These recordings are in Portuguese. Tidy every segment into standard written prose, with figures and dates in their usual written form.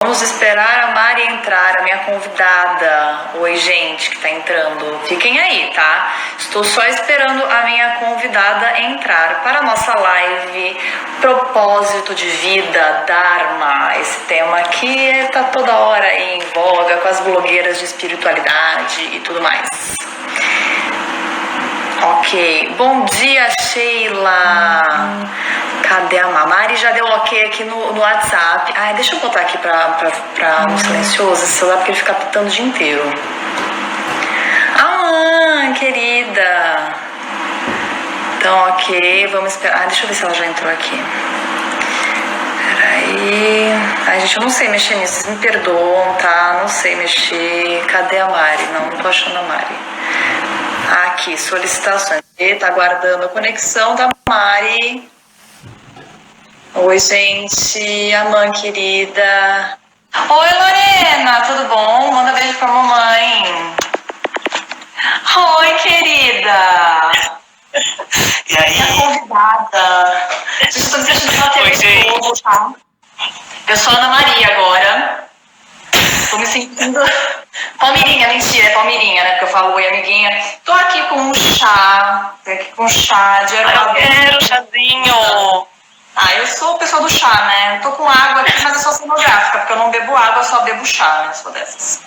Vamos esperar a Mari entrar, a minha convidada. Oi, gente que tá entrando. Fiquem aí, tá? Estou só esperando a minha convidada entrar para a nossa live Propósito de Vida, Dharma. Esse tema aqui tá toda hora aí em voga com as blogueiras de espiritualidade e tudo mais. Ok. Bom dia, Sheila. Cadê a Mari? Já deu ok aqui no WhatsApp. Ai, deixa eu botar aqui no silencioso esse celular, porque ele fica pitando o dia inteiro. Querida. Então, ok, vamos esperar. Deixa eu ver se ela já entrou aqui. Peraí. Ai, gente, eu não sei mexer nisso. Vocês me perdoam, tá? Não sei mexer. Cadê a Mari? Não tô achando a Mari. Aqui, solicitações. Tá aguardando a conexão da Mari. Oi, gente, Amã querida. Oi, Lorena, tudo bom? Manda beijo pra mamãe. Oi, querida. E aí? Minha convidada. Estou me sentindo na TV todo, tá? Eu sou a Ana Maria agora. Tô me sentindo... Palmirinha, mentira, é Palmirinha, né? Porque eu falo oi, amiguinha. Tô aqui com um chá. Tô aqui com um chá de erva. Eu quero chazinho. Eu sou o pessoal do chá, né? Eu tô com água aqui, mas eu sou cenográfica, porque eu não bebo água, eu só bebo chá, né? Sou dessas.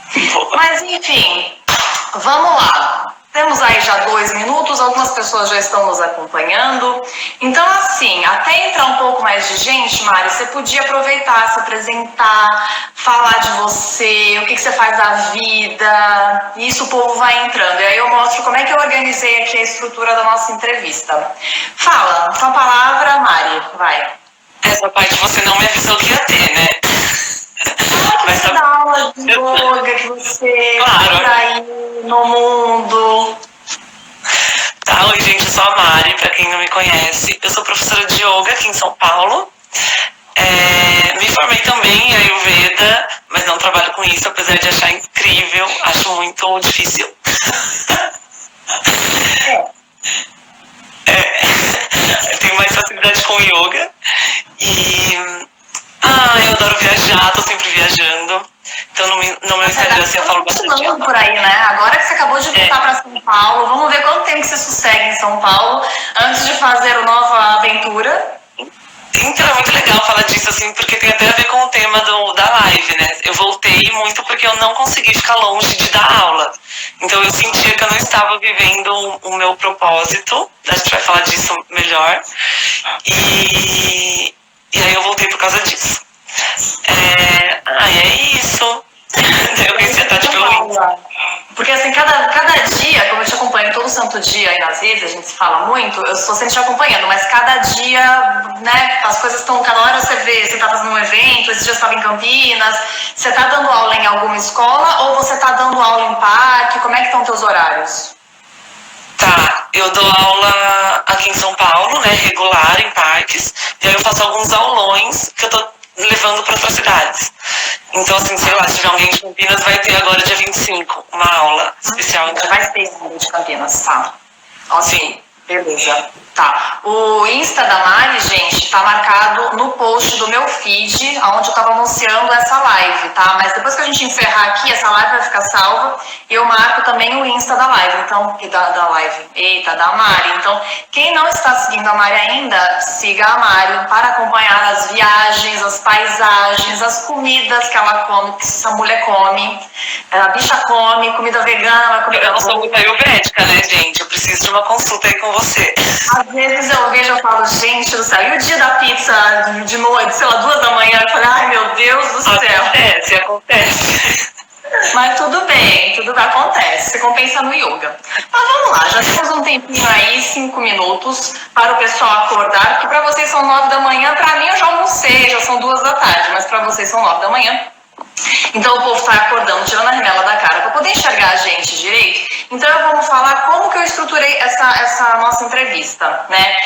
Mas, enfim, vamos lá. Temos aí já 2 minutos, algumas pessoas já estão nos acompanhando. Então, assim, até entrar um pouco mais de gente, Mari, você podia aproveitar, se apresentar, falar de você, o que você faz da vida. Isso o povo vai entrando. E aí eu mostro como é que eu organizei aqui a estrutura da nossa entrevista. Fala, sua palavra, Mari, vai. Essa parte você não me avisou que ia ter, né? Mas você dá aula de yoga, que você claro. Por aí no mundo. Tá, oi gente, eu sou a Mari, pra quem não me conhece. Eu sou professora de yoga aqui em São Paulo. Me formei também em Ayurveda, mas não trabalho com isso, apesar de achar incrível, acho muito difícil. Eu tenho mais facilidade com yoga. Eu adoro viajar, tô sempre viajando. Então no meu Instagram assim, eu falo bastante. Por aí, né? Agora que você acabou de voltar para São Paulo, vamos ver quanto tempo que você sossega em São Paulo antes de fazer a nova aventura. Então é muito legal falar disso, assim, porque tem até a ver com o tema da live, né? Eu voltei muito porque eu não consegui ficar longe de dar aula. Então eu sentia que eu não estava vivendo o meu propósito. A gente vai falar disso melhor. E aí eu voltei por causa disso. É isso. Eu pensei até pelo Porque assim, cada dia, como eu te acompanho todo santo dia aí nas redes, a gente se fala muito, eu estou sempre te acompanhando, mas cada dia, né, as coisas estão, cada hora você vê, você está fazendo um evento, esse dia você estava em Campinas, você está dando aula em alguma escola ou você está dando aula em parque, como é que estão teus horários? Tá, eu dou aula aqui em São Paulo, né, regular em parques, e aí eu faço alguns aulões que eu tô levando para outras cidades. Então, assim, sei lá, se tiver alguém de Campinas, vai ter agora dia 25 uma aula especial. Então vai ter de Campinas, tá? Sim. Beleza. Tá. O Insta da Mari, gente, tá marcado no post do meu feed, onde eu tava anunciando essa live, tá? Mas depois que a gente encerrar aqui, essa live vai ficar salva e eu marco também o Insta da live, então, da Mari. Então, quem não está seguindo a Mari ainda, siga a Mari para acompanhar as viagens, as paisagens, as comidas que ela come, que essa mulher come. A bicha come, comida vegana, comida... Eu não sou muito ayurvédica, né, gente? Eu preciso de uma consulta aí com você. Às vezes eu vejo, eu falo, gente do céu, e o dia da pizza de noite, sei lá, 2 da manhã, eu falo, ai meu Deus do céu. Acontece. Mas tudo bem, tudo acontece, se compensa no yoga. Mas vamos lá, já temos um tempinho aí, 5 minutos, para o pessoal acordar, porque para vocês são 9 da manhã, para mim eu já almocei, já são 2 da tarde, mas para vocês são 9 da manhã. Então o povo está acordando, tirando a remela da cara para poder enxergar a gente direito. Então vamos falar como que eu estruturei essa nossa entrevista, né?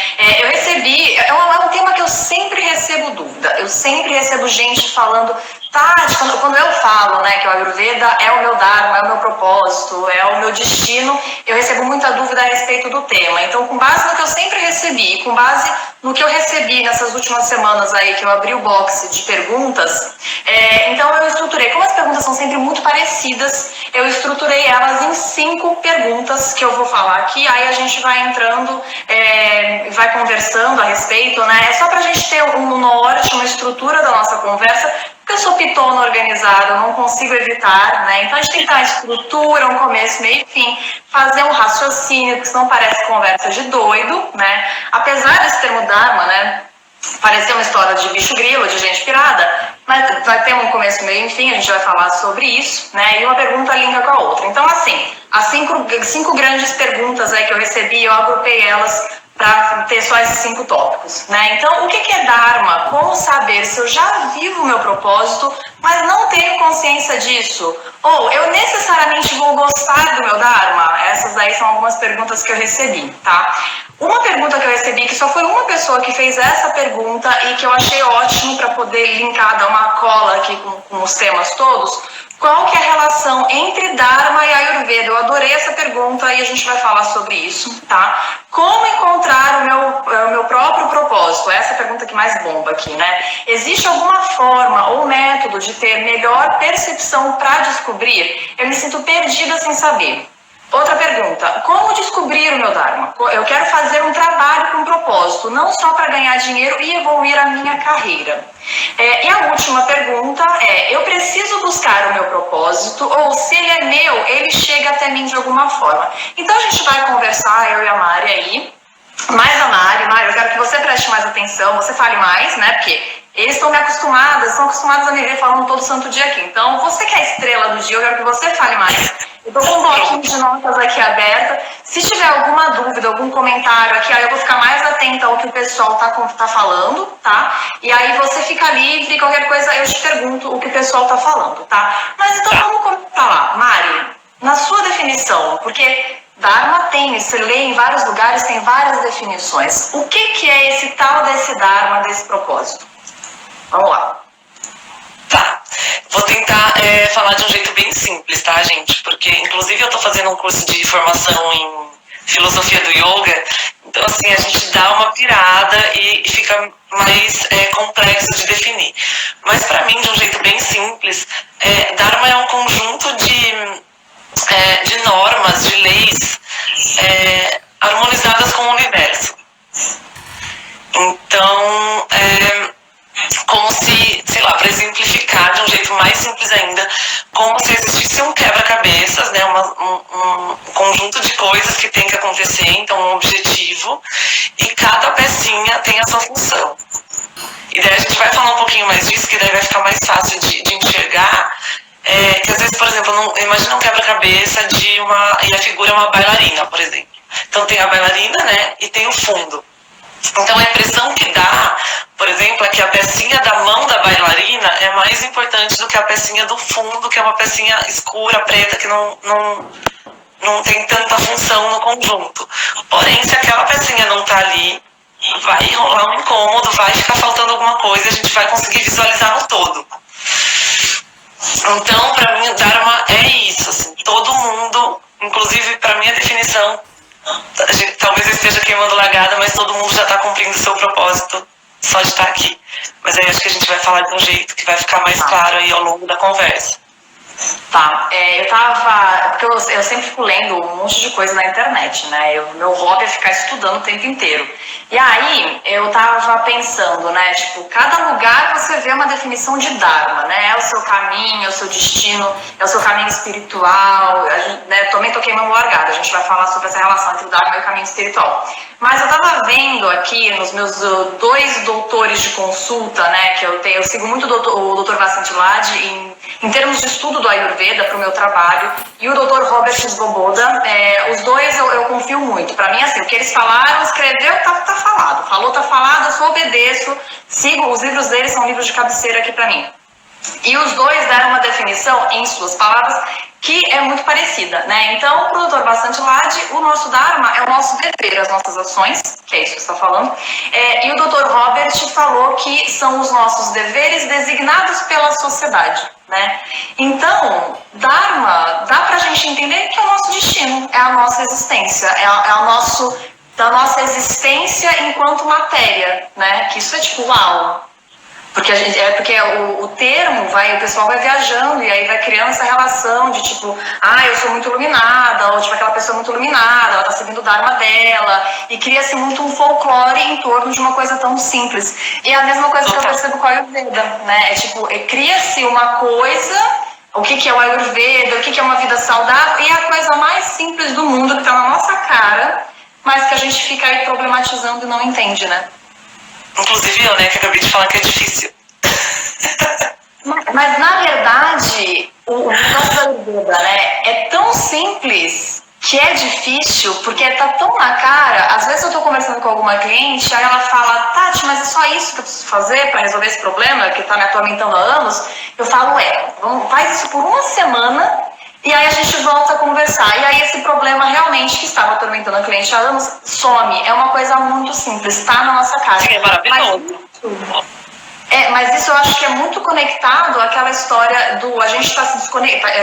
Eu recebi, é um tema que eu sempre recebo dúvida, eu sempre recebo gente falando, Tati, quando eu falo, né, né, que o Ayurveda é o meu Dharma, é o meu propósito, é o meu destino, eu recebo muita dúvida a respeito do tema. Então, com base no que eu sempre recebi, com base no que eu recebi nessas últimas semanas aí, que eu abri o box de perguntas, então eu estruturei, como as perguntas são sempre muito parecidas, eu estruturei elas em 5 perguntas que eu vou falar aqui, aí a gente vai entrando, vai conversando a respeito, né? É só pra gente ter um norte, uma estrutura da nossa conversa, porque eu sou pitona organizada, eu não consigo evitar, né? Então a gente tem que dar uma estrutura, um começo, meio e fim, fazer um raciocínio, que senão parece conversa de doido, né? Apesar desse termo Dharma, né? Parecer uma história de bicho grilo, de gente pirada, mas vai ter um começo, meio e fim, a gente vai falar sobre isso, né? E uma pergunta linka com a outra. Então, assim, as 5 grandes perguntas aí que eu recebi, eu agrupei elas para ter só esses 5 tópicos, né? Então, o que é Dharma? Como saber se eu já vivo o meu propósito, mas não tenho consciência disso? Ou eu necessariamente vou gostar do meu Dharma? Essas aí são algumas perguntas que eu recebi, tá? Uma pergunta que eu recebi, que só foi uma pessoa que fez essa pergunta e que eu achei ótimo para poder linkar, dar uma cola aqui com os temas todos, qual que é a relação entre Dharma e Ayurveda? Eu adorei essa pergunta e a gente vai falar sobre isso, tá? Como encontrar o meu próprio propósito? Essa é a pergunta que mais bomba aqui, né? Existe alguma forma ou método de ter melhor percepção para descobrir? Eu me sinto perdida sem saber. Outra pergunta, como descobrir o meu Dharma? Eu quero fazer um trabalho com propósito, não só para ganhar dinheiro e evoluir a minha carreira. E a última pergunta é, eu preciso buscar o meu propósito ou se ele é meu, ele chega até mim de alguma forma? Então a gente vai conversar, eu e a Mari aí, mais a Mari, eu quero que você preste mais atenção, você fale mais, né, porque eles estão acostumados a me ver falando todo santo dia aqui. Então, você que é a estrela do dia, eu quero que você fale mais. Eu tô com um bloquinho de notas aqui aberta. Se tiver alguma dúvida, algum comentário aqui, aí eu vou ficar mais atenta ao que o pessoal tá falando, tá? E aí você fica livre, qualquer coisa eu te pergunto o que o pessoal tá falando, tá? Mas então vamos começar lá. Mari, na sua definição, porque Dharma tem, você lê em vários lugares, tem várias definições. O que é esse tal desse Dharma, desse propósito? Vamos lá. Tá, vou tentar falar de um jeito bem simples, tá, gente? Porque, inclusive, eu tô fazendo um curso de formação em filosofia do yoga, então, assim, a gente dá uma pirada e fica mais complexo de definir. Mas, para mim, de um jeito bem simples, Dharma é um conjunto de normas, de leis harmonizadas com o universo. Então, como se, sei lá, para exemplificar de um jeito mais simples ainda, como se existisse um quebra-cabeças, né, um conjunto de coisas que tem que acontecer, então um objetivo, e cada pecinha tem a sua função. E daí a gente vai falar um pouquinho mais disso, que daí vai ficar mais fácil de enxergar, que às vezes, por exemplo, imagina um quebra-cabeça e a figura é uma bailarina, por exemplo. Então tem a bailarina, né, e tem o fundo. Então a impressão que dá, por exemplo, é que a pecinha da mão da bailarina é mais importante do que a pecinha do fundo, que é uma pecinha escura, preta, que não tem tanta função no conjunto. Porém, se aquela pecinha não tá ali, vai rolar um incômodo, vai ficar faltando alguma coisa, a gente vai conseguir visualizar no todo. Então, para mim, o Dharma é isso, assim, todo mundo, inclusive para minha definição, talvez eu esteja queimando largada, mas todo mundo já está cumprindo o seu propósito só de estar aqui. Mas aí acho que a gente vai falar de um jeito que vai ficar mais claro aí ao longo da conversa. Tá, porque eu sempre fico lendo um monte de coisa na internet, né? Meu hobby é ficar estudando o tempo inteiro. E aí eu tava pensando, né? Tipo, cada lugar você vê uma definição de Dharma, né? É o seu caminho, é o seu destino, é o seu caminho espiritual. Também tô queimando largada, a gente vai falar sobre essa relação entre o Dharma e o caminho espiritual. Mas eu tava vendo aqui nos meus 2 doutores de consulta, né? Que eu sigo muito o Dr. Vasant Lad em termos de estudo do Ayurveda para o meu trabalho, e o Dr. Robert Svoboda, os dois eu confio muito. Para mim, assim, o que eles falaram, escreveu, tá falado. Falou, tá falado, eu só obedeço, sigo, os livros deles são livros de cabeceira aqui para mim. E os dois deram uma definição, em suas palavras, que é muito parecida, né? Então, para o Dr. Bastante Lade, o nosso Dharma é o nosso dever, as nossas ações, que é isso que você está falando, e o Dr. Robert falou que são os nossos deveres designados pela sociedade, né? Então, Dharma dá para a gente entender que é o nosso destino, é a nossa existência, da nossa existência enquanto matéria, né? Que isso é tipo, uau! Porque o termo o pessoal vai viajando e aí vai criando essa relação de tipo, eu sou muito iluminada, ou tipo, aquela pessoa muito iluminada, ela tá seguindo o Dharma dela, e cria-se muito um folclore em torno de uma coisa tão simples. E é a mesma coisa que eu percebo com a Ayurveda, né? Cria-se uma coisa, o que é o Ayurveda, o que é uma vida saudável, e é a coisa mais simples do mundo que tá na nossa cara, mas que a gente fica aí problematizando e não entende, né? Inclusive eu, né, que acabei de falar que é difícil. Mas na verdade, o negócio da Ayurveda, né, é tão simples que é difícil, porque tá tão na cara. Às vezes eu tô conversando com alguma cliente, aí ela fala, Tati, mas é só isso que eu preciso fazer para resolver esse problema que tá me atormentando há anos? Eu falo, faz isso por uma semana e aí a gente volta a conversar. E aí esse problema realmente que estava atormentando a cliente há anos some. É uma coisa muito simples, tá na nossa cara. Sim, é maravilhoso. Mas isso eu acho que é muito conectado àquela história do a gente está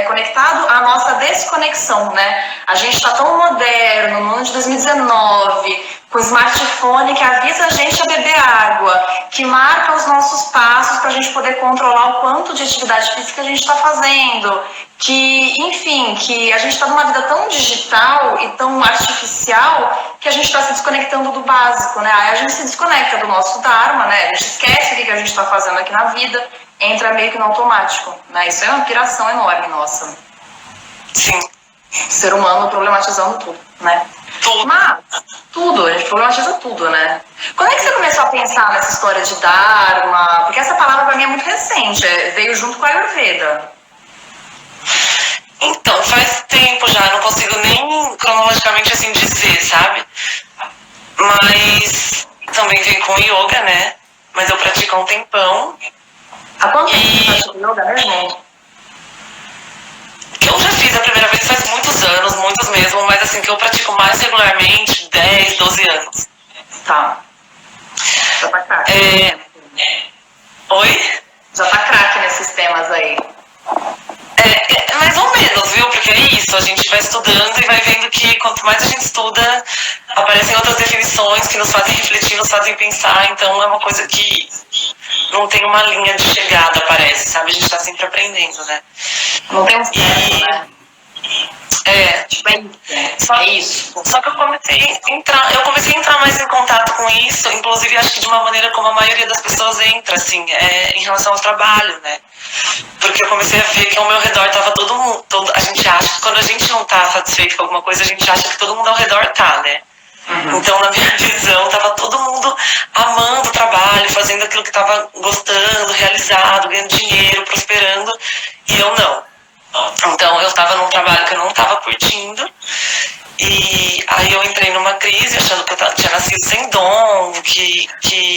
conectado à nossa desconexão, né? A gente está tão moderno, no ano de 2019, com smartphone que avisa a gente a beber água, que marca os nossos passos para a gente poder controlar o quanto de atividade física a gente está fazendo, que, enfim, que a gente está numa vida tão digital e tão artificial que a gente está se desconectando do básico, né? Aí a gente se desconecta do nosso Dharma, né? A gente esquece o que a gente está fazendo aqui na vida, entra meio que no automático, né? Isso é uma piração enorme nossa. Sim. O ser humano problematizando tudo, né? Tudo. Mas, tudo, a gente problematiza tudo, né? Quando é que você começou a pensar nessa história de Dharma? Porque essa palavra pra mim é muito recente, veio junto com a Ayurveda. Então, faz tempo já, não consigo nem cronologicamente assim dizer, sabe? Mas também vem com yoga, né? Mas eu pratico há um tempão. Há quanto tempo você pratica yoga mesmo? Que eu já fiz a primeira vez faz muitos anos, muitos mesmo, mas assim, que eu pratico mais regularmente, 10, 12 anos. Tá. Já tá craque. Oi? Já tá craque nesses temas aí. Mais ou menos, viu? Porque é isso, a gente vai estudando e vai vendo que quanto mais a gente estuda, aparecem outras definições que nos fazem refletir, nos fazem pensar, então é uma coisa que não tem uma linha de chegada, parece, sabe? A gente tá sempre aprendendo, né? Não tem um certo, né? É isso. Só que eu comecei a entrar mais em contato com isso, inclusive acho que de uma maneira como a maioria das pessoas entra, assim, em relação ao trabalho, né? Porque eu comecei a ver que ao meu redor tava todo mundo, a gente acha que quando a gente não tá satisfeito com alguma coisa, a gente acha que todo mundo ao redor tá, né? Uhum. Então, na minha visão, tava todo mundo amando o trabalho, fazendo aquilo que tava gostando, realizado, ganhando dinheiro, prosperando, e eu não. Então eu estava num trabalho que eu não estava curtindo e aí eu entrei numa crise achando que eu tinha nascido sem dom, que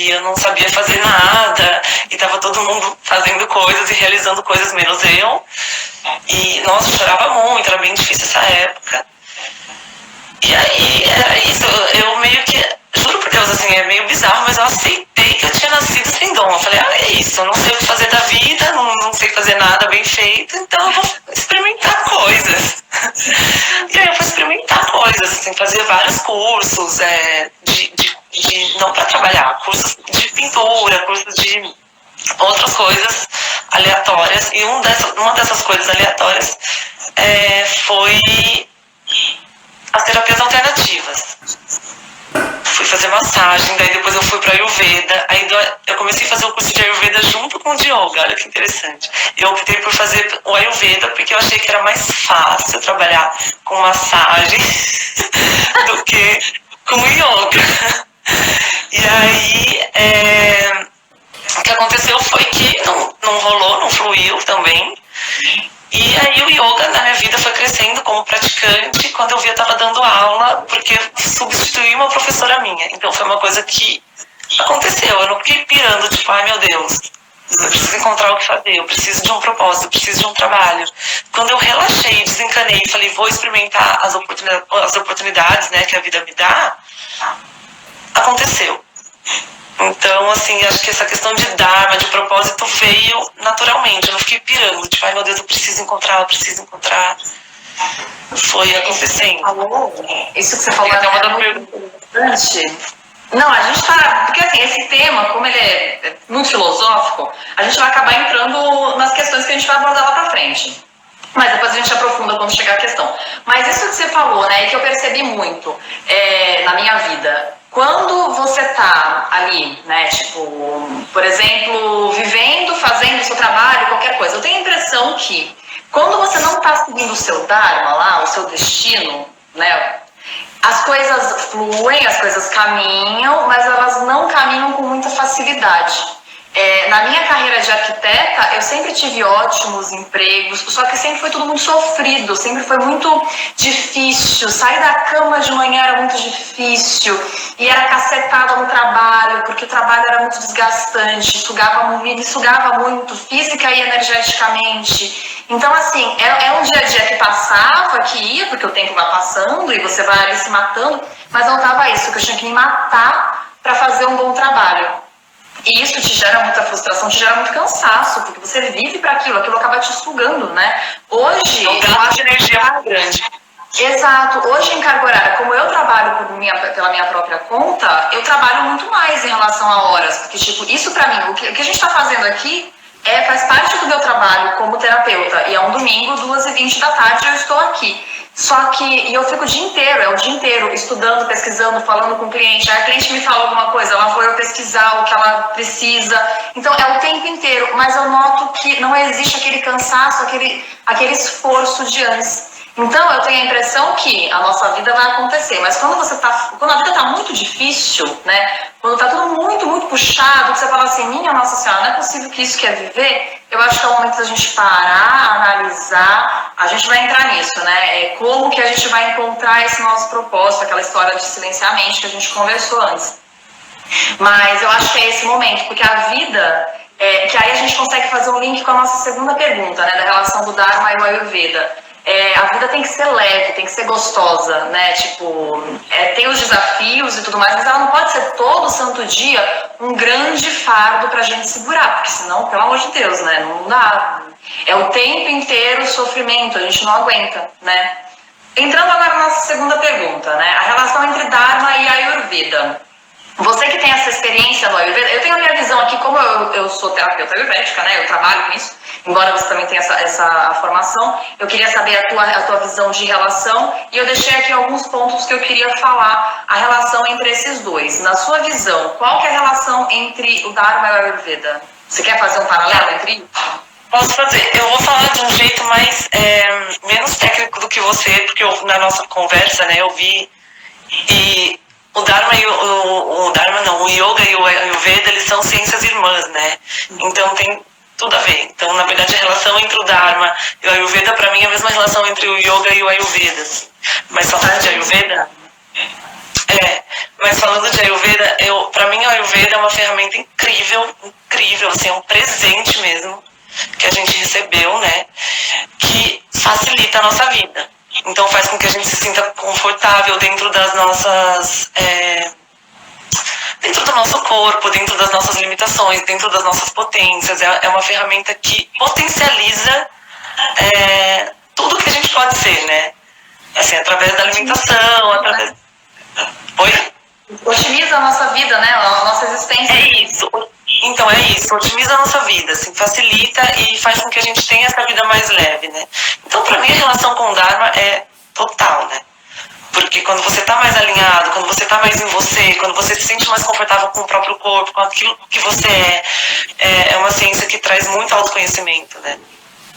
eu não sabia fazer nada e estava todo mundo fazendo coisas e realizando coisas menos eu. E nossa, eu chorava muito, era bem difícil essa época. E aí era isso, eu meio que, juro por Deus, assim, é meio bizarro, mas eu aceitei que eu tinha nascido sem dom. Eu falei, é isso, eu não sei o que fazer da vida, não sei fazer nada bem feito, então eu vou experimentar coisas. E aí eu fui experimentar coisas, assim, fazer vários cursos, não para trabalhar, cursos de pintura, cursos de outras coisas aleatórias. E uma dessas coisas aleatórias foi as terapias alternativas. Fui fazer massagem, daí depois eu fui pra Ayurveda, aí eu comecei a fazer o curso de Ayurveda junto com o de Yoga, olha que interessante. Eu optei por fazer o Ayurveda porque eu achei que era mais fácil trabalhar com massagem do que com Yoga. E aí, o que aconteceu foi que não rolou, não fluiu também. E aí o yoga na minha vida foi crescendo como praticante. Quando eu vi, eu estava dando aula, porque eu substituí uma professora minha. Então foi uma coisa que aconteceu. Eu não fiquei pirando, tipo, ai meu Deus, Eu preciso encontrar o que fazer, eu preciso de um propósito, eu preciso de um trabalho. Quando eu relaxei, desencanei e falei, vou experimentar as oportunidades, né, que a vida me dá, aconteceu. Então, assim, acho que essa questão de dharma, de propósito, veio naturalmente. Eu não fiquei pirando, tipo, ai meu Deus, eu preciso encontrar, eu preciso encontrar. Foi acontecendo. Isso que você falou é uma muito importante. Não, a gente tá. Porque assim, esse tema, como ele é muito filosófico, a gente vai acabar entrando nas questões que a gente vai abordar lá pra frente. Mas depois a gente aprofunda quando chegar a questão. Mas isso que você falou, né, e que eu percebi muito na minha vida. Quando você tá ali, né, tipo, por exemplo, vivendo, fazendo o seu trabalho, qualquer coisa, eu tenho a impressão que quando você não tá seguindo o seu dharma lá, o seu destino, né, as coisas fluem, as coisas caminham, mas elas não caminham com muita facilidade. Na minha carreira de arquiteta, eu sempre tive ótimos empregos, só que sempre foi tudo muito sofrido, sempre foi muito difícil. Sair da cama de manhã era muito difícil e era cacetada no trabalho, porque o trabalho era muito desgastante, me sugava muito física e energeticamente. Então, assim, é um dia a dia que passava, que ia, porque o tempo vai passando e você vai ali se matando, mas não tava isso, que eu tinha que me matar para fazer um bom trabalho. E isso te gera muita frustração, te gera muito cansaço, porque você vive para aquilo acaba te sugando, né? Hoje, eu acho energia muito grande. Exato. Hoje em carga horária, como eu trabalho pela minha própria conta, eu trabalho muito mais em relação a horas, porque tipo, isso para mim, o que a gente está fazendo aqui faz parte do meu trabalho como terapeuta, e é um domingo, 2h20 da tarde, eu estou aqui. Só que eu fico o dia inteiro estudando, pesquisando, falando com o cliente. Aí a cliente me fala alguma coisa, ela foi eu pesquisar o que ela precisa. Então é o tempo inteiro, mas eu noto que não existe aquele cansaço, aquele esforço de antes. Então eu tenho a impressão que a nossa vida vai acontecer, mas quando a vida está muito difícil, né? Quando está tudo muito, muito puxado, que você fala assim, minha Nossa Senhora, não é possível que isso quer viver, eu acho que é o momento da gente parar, analisar, a gente vai entrar nisso, né? Como que a gente vai encontrar esse nosso propósito, aquela história de silenciar a mente que a gente conversou antes. Mas eu acho que é esse momento, porque a vida, que aí a gente consegue fazer um link com a nossa segunda pergunta, né? Da relação do Dharma e o Ayurveda. A vida tem que ser leve, tem que ser gostosa, né? Tipo, tem os desafios e tudo mais, mas ela não pode ser todo santo dia um grande fardo pra gente segurar, porque senão, pelo amor de Deus, né? Não dá. É o tempo inteiro sofrimento, a gente não aguenta, né? Entrando agora na nossa segunda pergunta, né? A relação entre Dharma e Ayurveda. Você que tem essa experiência no Ayurveda, eu tenho a minha visão aqui, como eu sou terapeuta ayurvédica, né? Eu trabalho com isso, embora você também tenha essa formação, eu queria saber a tua visão de relação, e eu deixei aqui alguns pontos que eu queria falar, a relação entre esses dois. Na sua visão, qual que é a relação entre o Dharma e o Ayurveda? Você quer fazer um paralelo entre isso? Posso fazer. Eu vou falar de um jeito mais menos técnico do que você, porque na nossa conversa, né, eu vi e o Dharma e o Yoga e o Ayurveda, eles são ciências irmãs, né? Então tem tudo a ver. Então, na verdade, a relação entre o Dharma e o Ayurveda, para mim, é a mesma relação entre o Yoga e o Ayurveda. Mas falando de Ayurveda, para mim o Ayurveda é uma ferramenta incrível, assim, é um presente mesmo que a gente recebeu, né? Que facilita a nossa vida. Então faz com que a gente se sinta confortável dentro das nossas... dentro do nosso corpo, dentro das nossas limitações, dentro das nossas potências. É uma ferramenta que potencializa tudo que a gente pode ser, né? Assim, através da alimentação, através... Oi? Otimiza a nossa vida, né? A nossa existência. É isso. Então é isso, otimiza a nossa vida, assim, facilita e faz com que a gente tenha essa vida mais leve, né? Então, pra mim, a relação com o Dharma é total, né? Porque quando você tá mais alinhado, quando você tá mais em você, quando você se sente mais confortável com o próprio corpo, com aquilo que você é uma ciência que traz muito autoconhecimento, né?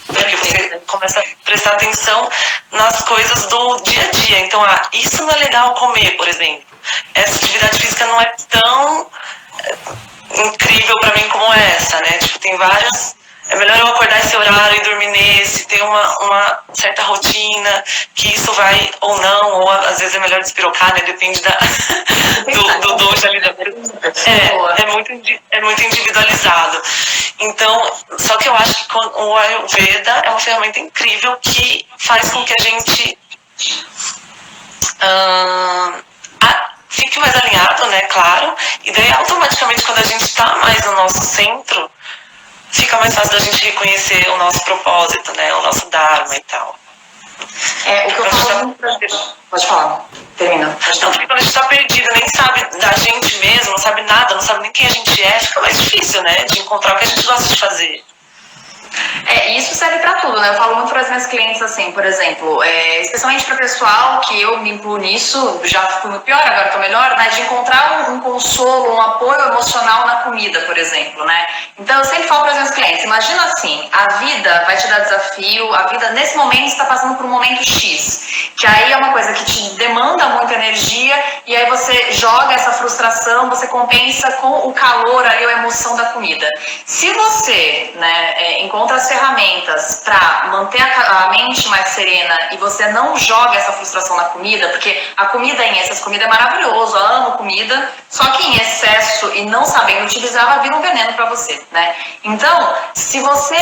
Porque você começa a prestar atenção nas coisas do dia a dia. Então, isso não é legal comer, por exemplo. Essa atividade física não é tão incrível pra mim como essa, né? Tipo, tem várias... É melhor eu acordar esse horário e dormir nesse, ter manter uma certa rotina, que isso vai ou não, ou às vezes é melhor despirocar, né? Depende do dojo ali da é muito individualizado. Então, só que eu acho que o Ayurveda é uma ferramenta incrível que faz com que a gente fique mais alinhado, né, claro, e daí automaticamente quando a gente está mais no nosso centro, fica mais fácil da gente reconhecer o nosso propósito, né, o nosso Dharma e tal. O que eu falo pode falar, termina. Então, quando a gente está perdido, nem sabe da gente mesmo, não sabe nada, não sabe nem quem a gente é, fica mais difícil, né, de encontrar o que a gente gosta de fazer. Isso serve para tudo, né? Eu falo muito para as minhas clientes assim, por exemplo, especialmente para o pessoal, que eu me incluo nisso, já fui no pior, agora estou melhor, né? De encontrar um consolo, um apoio emocional na comida, por exemplo, né? Então eu sempre falo para as minhas clientes, imagina assim, a vida vai te dar desafio, a vida nesse momento está passando por um momento X, que aí é uma coisa que te demanda muita energia e aí você joga essa frustração, você compensa com o calor ali, a emoção da comida. Se você, né, encontra as ferramentas para manter a mente mais serena e você não joga essa frustração na comida, porque a comida em excesso, comida é maravilhoso, eu amo comida, só que em excesso e não sabendo utilizar, ela vira um veneno para você, né? Então, se você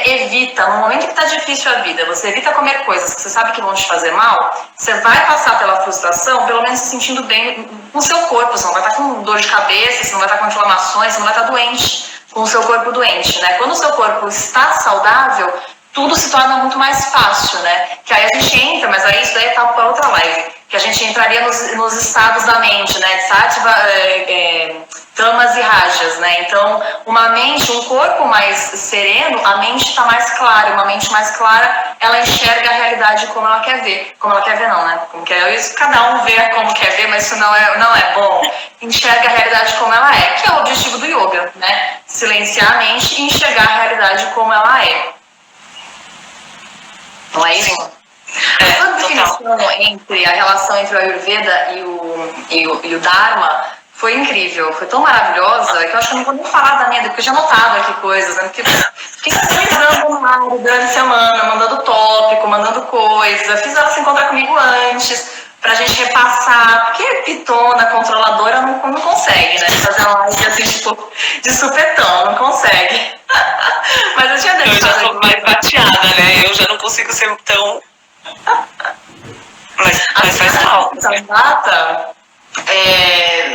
evita, no momento que está difícil a vida, você evita comer coisas que você sabe que vão te fazer mal, você vai passar pela frustração, pelo menos se sentindo bem com o seu corpo, você não vai estar com dor de cabeça, você não vai estar com inflamações, você não vai estar doente, com o seu corpo doente, né? Quando o seu corpo está saudável, tudo se torna muito mais fácil, né? Que aí a gente entra, mas aí isso daí tá para outra live, que a gente entraria nos estados da mente, né? De Sattva, tamas e rajas, né? Então, um corpo mais sereno, a mente está mais clara, uma mente mais clara, ela enxerga a realidade como ela quer ver. Como ela quer ver não, né? Como quer, isso cada um vê como quer ver, mas isso não é bom. Enxerga a realidade como ela é, que é o objetivo do yoga, né? Silenciar a mente e enxergar a realidade como ela é. Não é isso? Essa definição entre a relação entre o Ayurveda e o Dharma foi incrível, foi tão maravilhosa que eu acho que eu não vou nem falar da minha, porque eu já anotava aqui coisas, né? Porque fiquei pesquisando no mar durante a semana, mandando tópico, mandando coisa, fiz ela se encontrar comigo antes, pra gente repassar, porque pitona, controladora, não consegue, né? Fazer uma live assim, tipo, de supetão, não consegue. Mas eu tinha deixado. Eu já sou mais bateada, né? Eu já não consigo ser tão. Mas faz falta. Vata,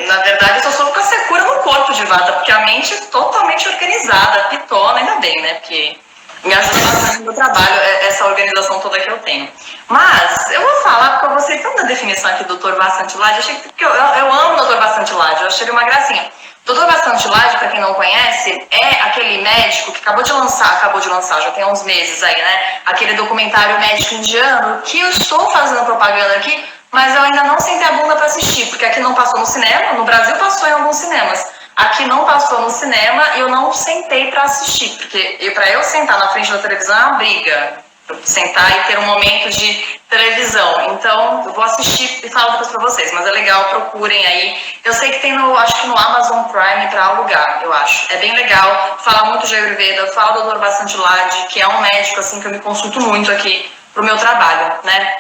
na verdade, eu só sou com a secura no corpo de Vata, porque a mente é totalmente organizada, pitona, ainda bem, né? Porque me ajuda bastante no meu trabalho, essa organização toda que eu tenho. Mas eu vou falar, porque eu gostei tanto da definição aqui do Dr. Vasantilad, eu amo o Dr. Vasantilad, eu achei ele uma gracinha. Dr. Vasantilad, para quem não conhece, é aquele médico que acabou de lançar, já tem uns meses aí, né? Aquele documentário médico indiano que eu estou fazendo propaganda aqui, mas eu ainda não sentei a bunda para assistir, porque aqui não passou no cinema, no Brasil passou em alguns cinemas. Aqui não passou no cinema e eu não sentei para assistir, porque para eu sentar na frente da televisão é uma briga. Sentar e ter um momento de televisão. Então, eu vou assistir e falo depois pra vocês, mas é legal, procurem aí. Eu sei que tem acho que no Amazon Prime pra alugar, eu acho. É bem legal, fala muito de Ayurveda, fala do Dr. Vasantilad, que é um médico assim que eu me consulto muito aqui pro meu trabalho, né?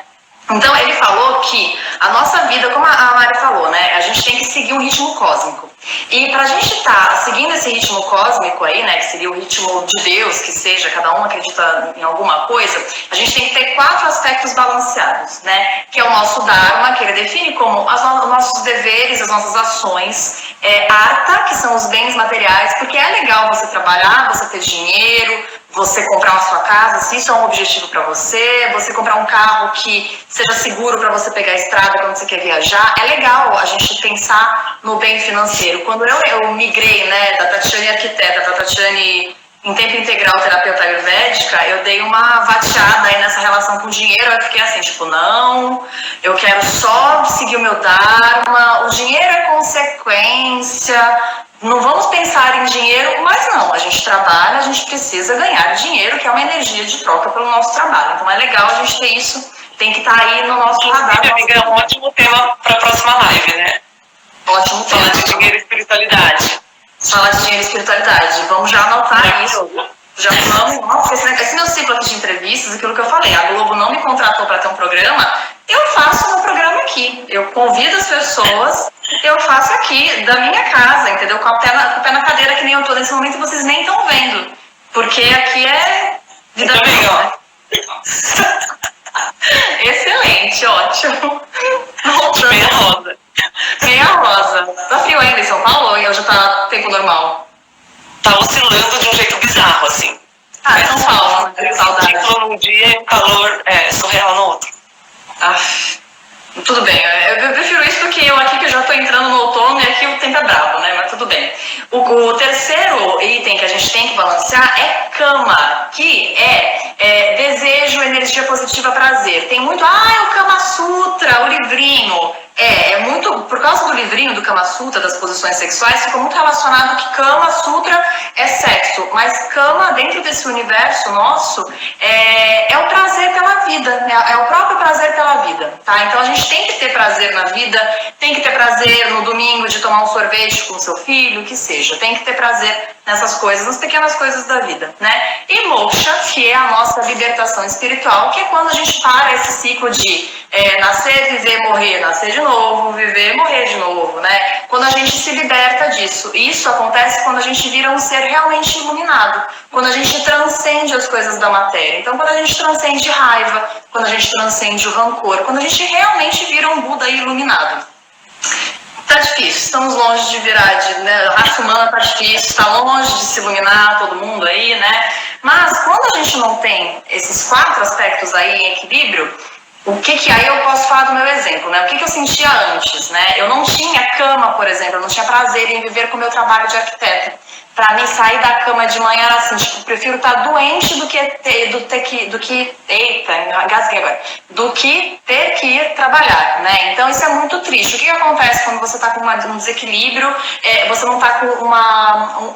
Então, ele falou que a nossa vida, como a Mari falou, né, a gente tem que seguir um ritmo cósmico. E para a gente estar seguindo esse ritmo cósmico aí, né, que seria o ritmo de Deus, que seja, cada um acredita em alguma coisa, a gente tem que ter 4 aspectos balanceados, né, que é o nosso Dharma, que ele define como os nossos deveres, as nossas ações, Artha, que são os bens materiais, porque é legal você trabalhar, você ter dinheiro, você comprar uma sua casa, se isso é um objetivo para você comprar um carro que seja seguro para você pegar a estrada quando você quer viajar, é legal a gente pensar no bem financeiro. Quando eu migrei, né, da Tatiane arquiteta para Tatiane em tempo integral terapeuta ayurvédica, eu dei uma vateada aí nessa relação com o dinheiro, eu fiquei assim, tipo, não, eu quero só seguir o meu Dharma, o dinheiro é consequência, não vamos pensar em dinheiro, mas não, a gente trabalha, a gente precisa ganhar dinheiro, que é uma energia de troca pelo nosso trabalho. Então é legal a gente ter isso, tem que estar aí no nosso radar. Amiga, é um ótimo tema para a próxima live, né? Ótimo tema. Falar de dinheiro e espiritualidade. Falar de dinheiro e espiritualidade. Vamos já anotar isso. Já vamos, nossa, esse meu ciclo aqui de entrevistas, aquilo que eu falei, a Globo não me contratou para ter um programa, eu faço o meu programa aqui. Eu convido as pessoas, eu faço aqui, da minha casa, entendeu? Com o pé na cadeira, que nem eu tô nesse momento, e vocês nem estão vendo. Porque aqui é vida real. Excelente, ótimo. Meia rosa. Meia rosa. Tá frio ainda em São Paulo ou já tá tempo normal? Tá oscilando de um jeito bizarro, assim. Ah, São Paulo, né? Saudade. Ciclo num dia e o calor surreal no outro. Tudo bem, eu prefiro isso porque eu aqui que já estou entrando no outono e aqui o tempo é brabo, né? Mas tudo bem. O terceiro item que a gente tem que balancear é cama, que é desejo, energia positiva, prazer. Tem muito, o Kama Sutra, o livrinho. É muito, por causa do livrinho do Kama Sutra, das posições sexuais, ficou muito relacionado que Kama Sutra é sexo, mas Kama, dentro desse universo nosso, é o prazer pela vida, é o próprio prazer pela vida, tá? Então a gente tem que ter prazer na vida, tem que ter prazer no domingo de tomar um sorvete com o seu filho, o que seja, tem que ter prazer nessas coisas, nas pequenas coisas da vida, né? E moksha, que é a nossa libertação espiritual, que é quando a gente para esse ciclo de nascer, viver, morrer, nascer de novo, viver, morrer de novo, né? Quando a gente se liberta disso. E isso acontece quando a gente vira um ser realmente iluminado, quando a gente transcende as coisas da matéria. Então, quando a gente transcende raiva, quando a gente transcende o rancor, quando a gente realmente vira um Buda iluminado. Tá difícil, estamos longe de virar, a raça humana tá difícil, tá longe de se iluminar todo mundo aí, né? Mas quando a gente não tem esses 4 aspectos aí em equilíbrio, aí eu posso falar do meu exemplo, né? O que eu sentia antes, né? Eu não tinha cama, por exemplo, eu não tinha prazer em viver com o meu trabalho de arquiteta. Pra mim, sair da cama de manhã era assim, tipo, prefiro estar doente do que ter que ir trabalhar, né? Então, isso é muito triste. O que acontece quando você está com um desequilíbrio, você não está com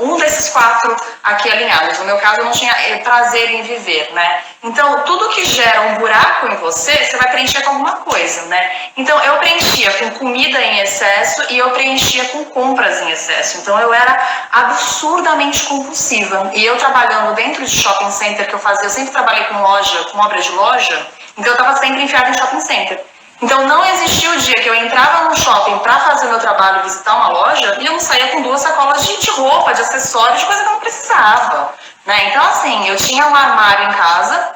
um desses 4 aqui alinhados. No meu caso, eu não tinha prazer em viver, né? Então, tudo que gera um buraco em você vai preencher com alguma coisa, né? Então, eu preenchia com comida em excesso e eu preenchia com compras em excesso. Então, eu era absurdamente compulsiva. E eu trabalhando dentro de shopping center que eu sempre trabalhei com obra de loja, então eu estava sempre enfiada em shopping center. Então, não existia o dia que eu entrava no shopping para fazer meu trabalho, visitar uma loja, e eu não saía com 2 sacolas de roupa, de acessórios, de coisa que eu não precisava, né? Então, assim, eu tinha um armário em casa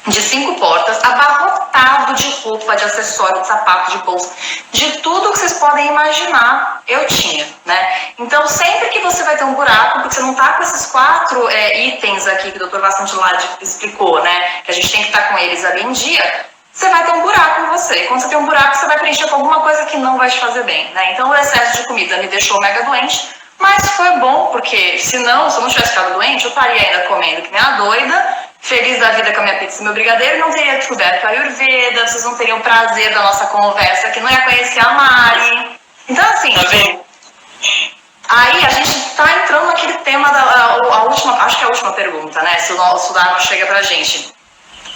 de 5 portas, abarrotado de roupa, de acessório, de sapato, de bolsa, de tudo que vocês podem imaginar, eu tinha, né? Então, sempre que você vai ter um buraco, porque você não tá com esses 4 itens aqui que o Dr. Vassanti Lade explicou, né? Que a gente tem que estar com eles ali em dia, você vai ter um buraco em você. E quando você tem um buraco, você vai preencher com alguma coisa que não vai te fazer bem, né? Então, o excesso de comida me deixou mega doente, mas foi bom, porque se eu não tivesse ficado doente, eu estaria ainda comendo que nem a doida, feliz da vida com a minha pizza e meu brigadeiro, não teria descoberto a Ayurveda, vocês não teriam prazer da nossa conversa, que não ia conhecer a Mari. Então, assim, aí a gente tá entrando naquele tema acho que é a última pergunta, né? Se o Dharma chega pra gente.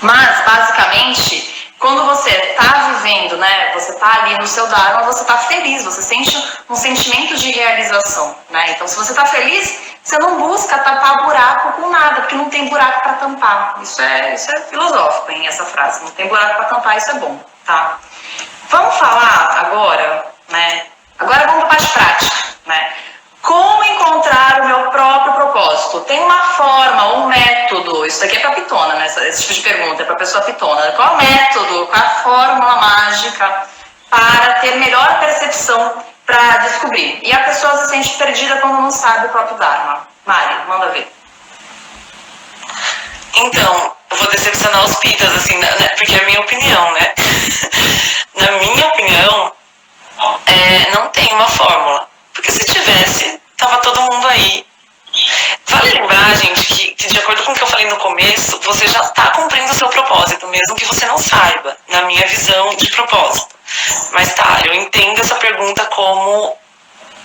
Mas, basicamente, quando você tá vivendo, né? Você tá ali no seu Dharma, você tá feliz, você sente um sentimento de realização, né? Então, se você tá feliz, você não busca tapar buraco com nada, porque não tem buraco para tampar. Isso é filosófico, hein, essa frase. Não tem buraco para tampar, isso é bom, tá? Vamos falar agora, né? Agora vamos para a parte prática, né? Como encontrar o meu próprio propósito? Tem uma forma, um método, isso daqui é para pitona, né? Esse tipo de pergunta é para pessoa pitona. Qual é o método, qual é a fórmula mágica para ter melhor percepção para descobrir? E a pessoa se sente perdida quando não sabe o próprio Dharma. Mari, manda ver. Então, eu vou decepcionar os pitas, assim, né? Porque é a minha opinião, né? Na minha opinião, não tem uma fórmula. Porque se tivesse, tava todo mundo aí. Vale lembrar, gente, que de acordo com o que eu falei no começo, você já está cumprindo o seu propósito, mesmo que você não saiba, na minha visão de propósito. Mas tá, eu entendo essa pergunta como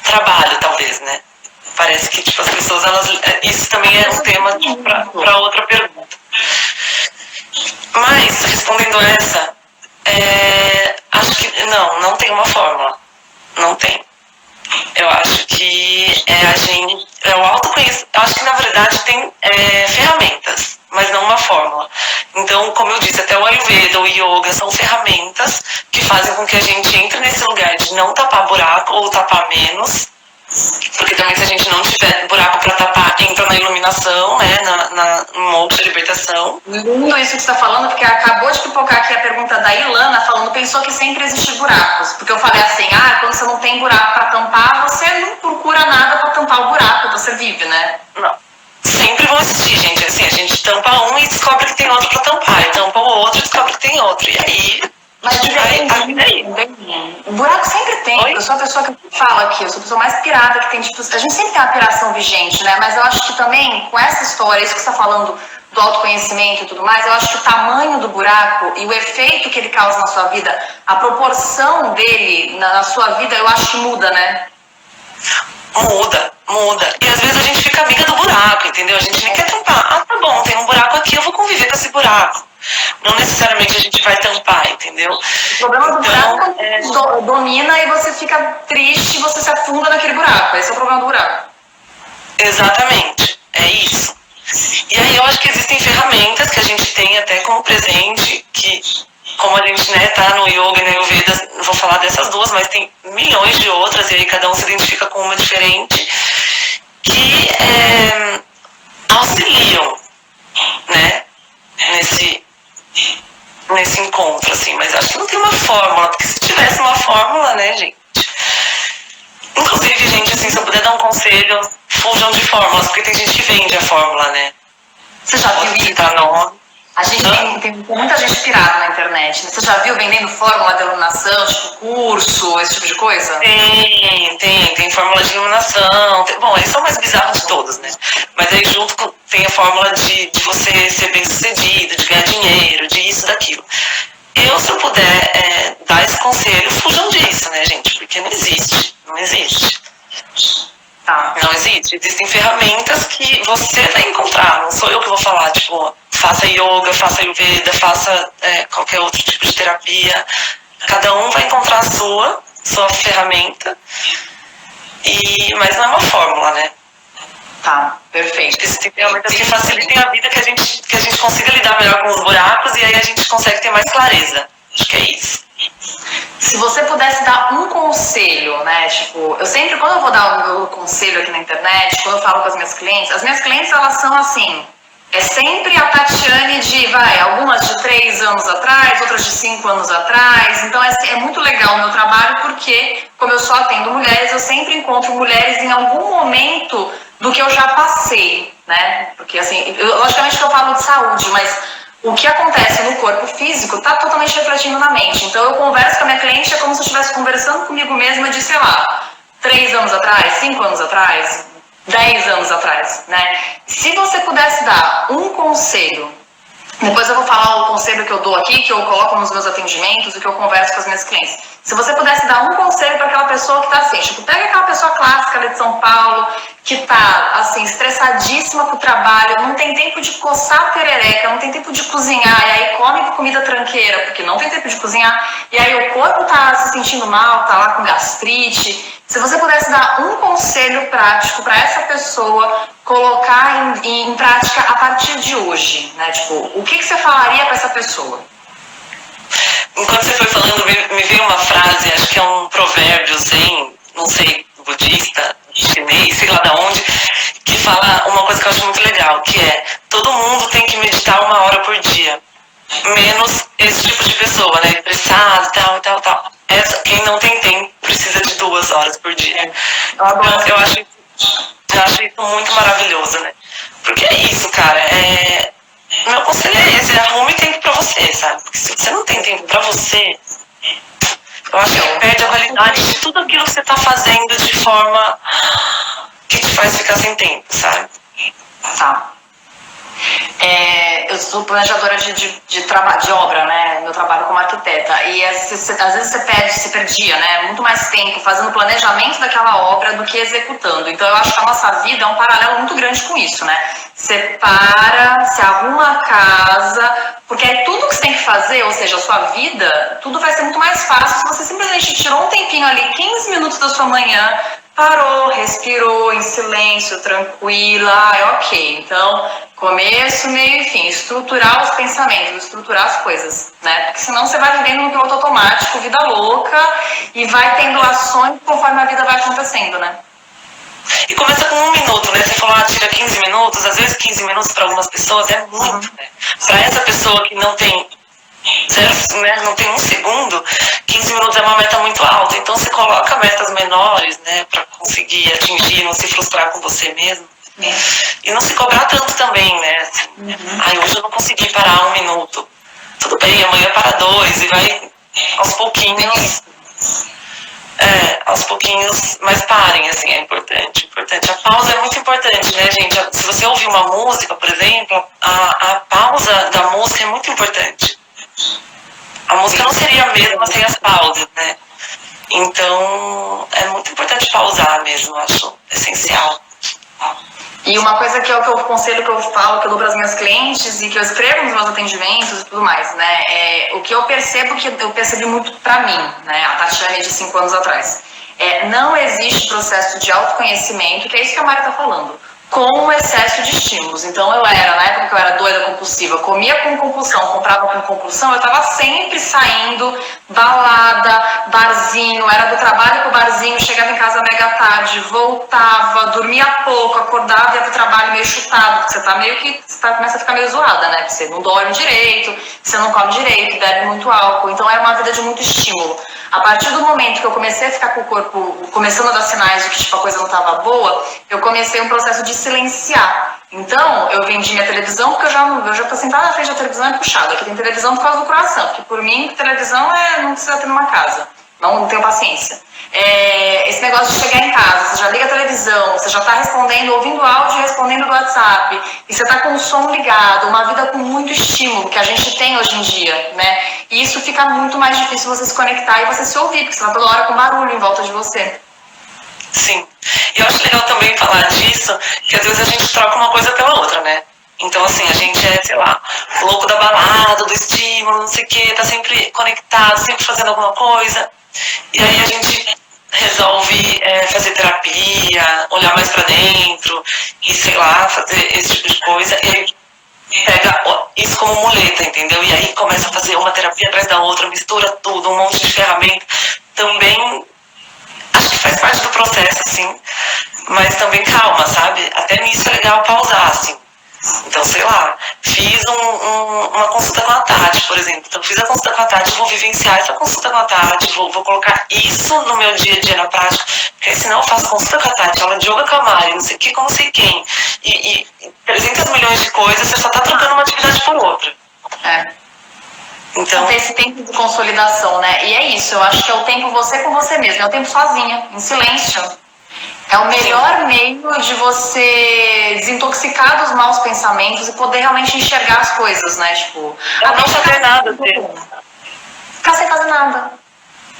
trabalho, talvez, né? Parece que, tipo, as pessoas, isso também é um tema para outra pergunta. Mas, respondendo essa, acho que não tem uma fórmula. Não tem. Eu acho que o autoconhecimento, eu acho que na verdade tem ferramentas, mas não uma fórmula. Então, como eu disse, até o Ayurveda, o Yoga são ferramentas que fazem com que a gente entre nesse lugar de não tapar buraco ou tapar menos, porque também se a gente não tiver buraco para tapar, entra na iluminação, né, na moksha, libertação. Lindo isso que você está falando, porque acabou de pipocar aqui a pergunta da Ilana, falando, pensou que sempre existe buracos. Porque eu falei assim, quando você não tem buraco para tampar, você não procura nada para tampar o buraco, você vive, né? Não. Sempre vão existir, gente. Assim, a gente tampa um e descobre que tem outro para tampar. E tampa o outro e descobre que tem outro. E aí... Mas o buraco sempre tem. Oi? Eu sou a pessoa que fala aqui, eu sou a pessoa mais pirada que tem, tipo, a gente sempre tem uma piração vigente, né? Mas eu acho que também, com essa história, isso que você está falando do autoconhecimento e tudo mais, eu acho que o tamanho do buraco e o efeito que ele causa na sua vida, a proporção dele na sua vida, eu acho que muda, né? Muda. E às vezes a gente fica amiga do buraco, entendeu? A gente nem quer tampar. Tá bom, tem um buraco aqui, eu vou conviver com esse buraco. Não necessariamente a gente vai tampar, entendeu? O problema do buraco domina e você fica triste e você se afunda naquele buraco. Esse é o problema do buraco. Exatamente, é isso. E aí eu acho que existem ferramentas que a gente tem até como presente, que como a gente tá no Yoga e na Ayurveda, não vou falar dessas duas, mas tem milhões de outras, e aí cada um se identifica com uma diferente, que auxiliam, né, nesse encontro, assim, mas acho que não tem uma fórmula, porque se tivesse uma fórmula, né, gente? Inclusive, gente, assim, se eu puder dar um conselho, fujam de fórmulas, porque tem gente que vende a fórmula, né? Você já viu isso? A gente tem muita gente pirada na internet, né? Você já viu vendendo fórmula de iluminação, tipo curso, esse tipo de coisa? Tem fórmula de iluminação. Bom, eles são mais bizarros de todos, né? Mas aí junto tem a fórmula de você ser bem sucedido, de ganhar dinheiro, de isso, daquilo. Se eu puder dar esse conselho, fujam disso, né, gente? Porque não existe. Tá. Não existe. Existem ferramentas que você vai encontrar. Não sou eu que vou falar, tipo, faça yoga, faça ayurveda, faça qualquer outro tipo de terapia. Cada um vai encontrar a sua ferramenta. Mas não é uma fórmula, né? Tá, perfeito. Existem ferramentas que facilitem a vida, que a gente consiga lidar melhor com os buracos e aí a gente consegue ter mais clareza. Acho que é isso. Se você pudesse dar um conselho, né, tipo, eu sempre, quando eu vou dar o meu conselho aqui na internet, quando eu falo com as minhas clientes, elas são assim, sempre a Tatiane algumas de 3 anos atrás, outras de 5 anos atrás, então é muito legal o meu trabalho, porque, como eu só atendo mulheres, eu sempre encontro mulheres em algum momento do que eu já passei, né, porque assim, logicamente que eu falo de saúde, mas o que acontece no corpo físico está totalmente refletindo na mente. Então eu converso com a minha cliente, é como se eu estivesse conversando comigo mesma de, 3 anos atrás, 5 anos atrás, 10 anos atrás, né? Se você pudesse dar um conselho, depois eu vou falar o conselho que eu dou aqui, que eu coloco nos meus atendimentos, o que eu converso com as minhas clientes. Se você pudesse dar um conselho para aquela pessoa que está assim, tipo, pega aquela pessoa clássica ali de São Paulo, que está assim, estressadíssima com o trabalho, não tem tempo de coçar a perereca, não tem tempo de cozinhar, e aí come comida tranqueira, porque não tem tempo de cozinhar, e aí o corpo está se sentindo mal, está lá com gastrite. Se você pudesse dar um conselho prático para essa pessoa colocar em prática a partir de hoje, né? Tipo, o que você falaria para essa pessoa? Enquanto você foi falando, me veio uma frase, acho que é um provérbio zen, não sei, budista, chinês, sei lá de onde, que fala uma coisa que eu acho muito legal, que é: todo mundo tem que meditar 1 hora por dia. Menos esse tipo de pessoa, né? Estressado, tal. Quem não tem tempo precisa de 2 horas por dia. Então, eu acho isso muito maravilhoso, né? Porque é isso, cara. Meu conselho é esse: arrume tempo pra você, sabe? Porque se você não tem tempo pra você, eu acho que perde a validade de tudo aquilo que você tá fazendo de forma que te faz ficar sem tempo, sabe? Tá. Eu sou planejadora de obra, né? Meu trabalho como arquiteta. E às vezes você perdia, né? Muito mais tempo fazendo o planejamento daquela obra do que executando. Então eu acho que a nossa vida é um paralelo muito grande com isso, né? Você para, se arruma a casa, porque é tudo que você tem que fazer, ou seja, a sua vida, tudo vai ser muito mais fácil se você simplesmente tirou um tempinho ali, 15 minutos da sua manhã, parou, respirou em silêncio, tranquila, ok. Então, começo, meio e fim, estruturar os pensamentos, estruturar as coisas, né? Porque senão você vai vivendo no piloto automático, vida louca, e vai tendo ações conforme a vida vai acontecendo, né? E começa com 1 minuto, né? Você falou, tira 15 minutos, às vezes 15 minutos para algumas pessoas é muito, né? Para essa pessoa que não tem zero, né? Não tem 1 segundo, 15 minutos é uma meta muito alta. Então você coloca metas menores, né? Para conseguir atingir, não se frustrar com você mesmo. E não se cobrar tanto também, né? Assim, hoje eu não consegui parar 1 minuto. Tudo bem, amanhã para 2 e vai aos pouquinhos. Aos pouquinhos, mas parem, assim, é importante. A pausa é muito importante, né, gente? Se você ouvir uma música, por exemplo, a pausa da música é muito importante. A música não seria a mesma sem as pausas, né? Então, é muito importante pausar mesmo, acho essencial. E uma coisa que é o conselho que eu falo, que eu dou para as minhas clientes e que eu escrevo nos meus atendimentos e tudo mais, né? O que eu percebo, que eu percebi muito para mim, né? A Tatiane de 5 anos atrás. Não existe processo de autoconhecimento, que é isso que a Mari tá falando, com excesso de estímulos. Então na época que eu era doida compulsiva, comia com compulsão, comprava com compulsão, eu tava sempre saindo, balada, barzinho, era do trabalho pro barzinho, chegava em casa mega tarde, voltava, dormia pouco, acordava e ia pro trabalho meio chutado, porque você tá meio que, começa a ficar meio zoada, né? Porque você não dorme direito, você não come direito, bebe muito álcool, então era uma vida de muito estímulo. A partir do momento que eu comecei a ficar com o corpo começando a dar sinais de que tipo, a coisa não estava boa, eu comecei um processo de silenciar. Então, eu vendi minha televisão, porque eu já tô sentada na frente da televisão é puxado. Aqui tem televisão por causa do coração, porque por mim, televisão não precisa ter numa casa. Não tenho paciência. Esse negócio de chegar em casa, você já liga a televisão, você já está respondendo, ouvindo áudio e respondendo do WhatsApp, e você está com o som ligado, uma vida com muito estímulo que a gente tem hoje em dia, né? E isso fica muito mais difícil você se conectar e você se ouvir, porque você está toda hora com barulho em volta de você. Sim. E eu acho legal também falar disso, que às vezes a gente troca uma coisa pela outra, né? Então, assim, a gente é, sei lá, louco da balada, do estímulo, não sei o quê, tá sempre conectado, sempre fazendo alguma coisa. E aí a gente resolve fazer terapia, olhar mais pra dentro e, sei lá, fazer esse tipo de coisa. E aí pega isso como muleta, entendeu? E aí começa a fazer uma terapia atrás da outra, mistura tudo, um monte de ferramenta. Também acho que faz parte do processo, assim, mas também calma, sabe? Até nisso é legal pausar, assim. Então, sei lá, fiz uma consulta com a Tati, por exemplo. Então, fiz a consulta com a Tati, vou vivenciar essa consulta com a Tati, vou colocar isso no meu dia a dia na prática, porque senão eu faço consulta com a Tati, aula de yoga com a Mari, não sei o que, com não sei quem. E 300 milhões de coisas, você só tá trocando uma atividade por outra. Então, tem esse tempo de consolidação, né? E é isso, eu acho que é o tempo você com você mesmo, é o tempo sozinha, em silêncio. É o melhor meio de você desintoxicar dos maus pensamentos e poder realmente enxergar as coisas, né? Tipo, não fazer nada. Ficar sem fazer nada.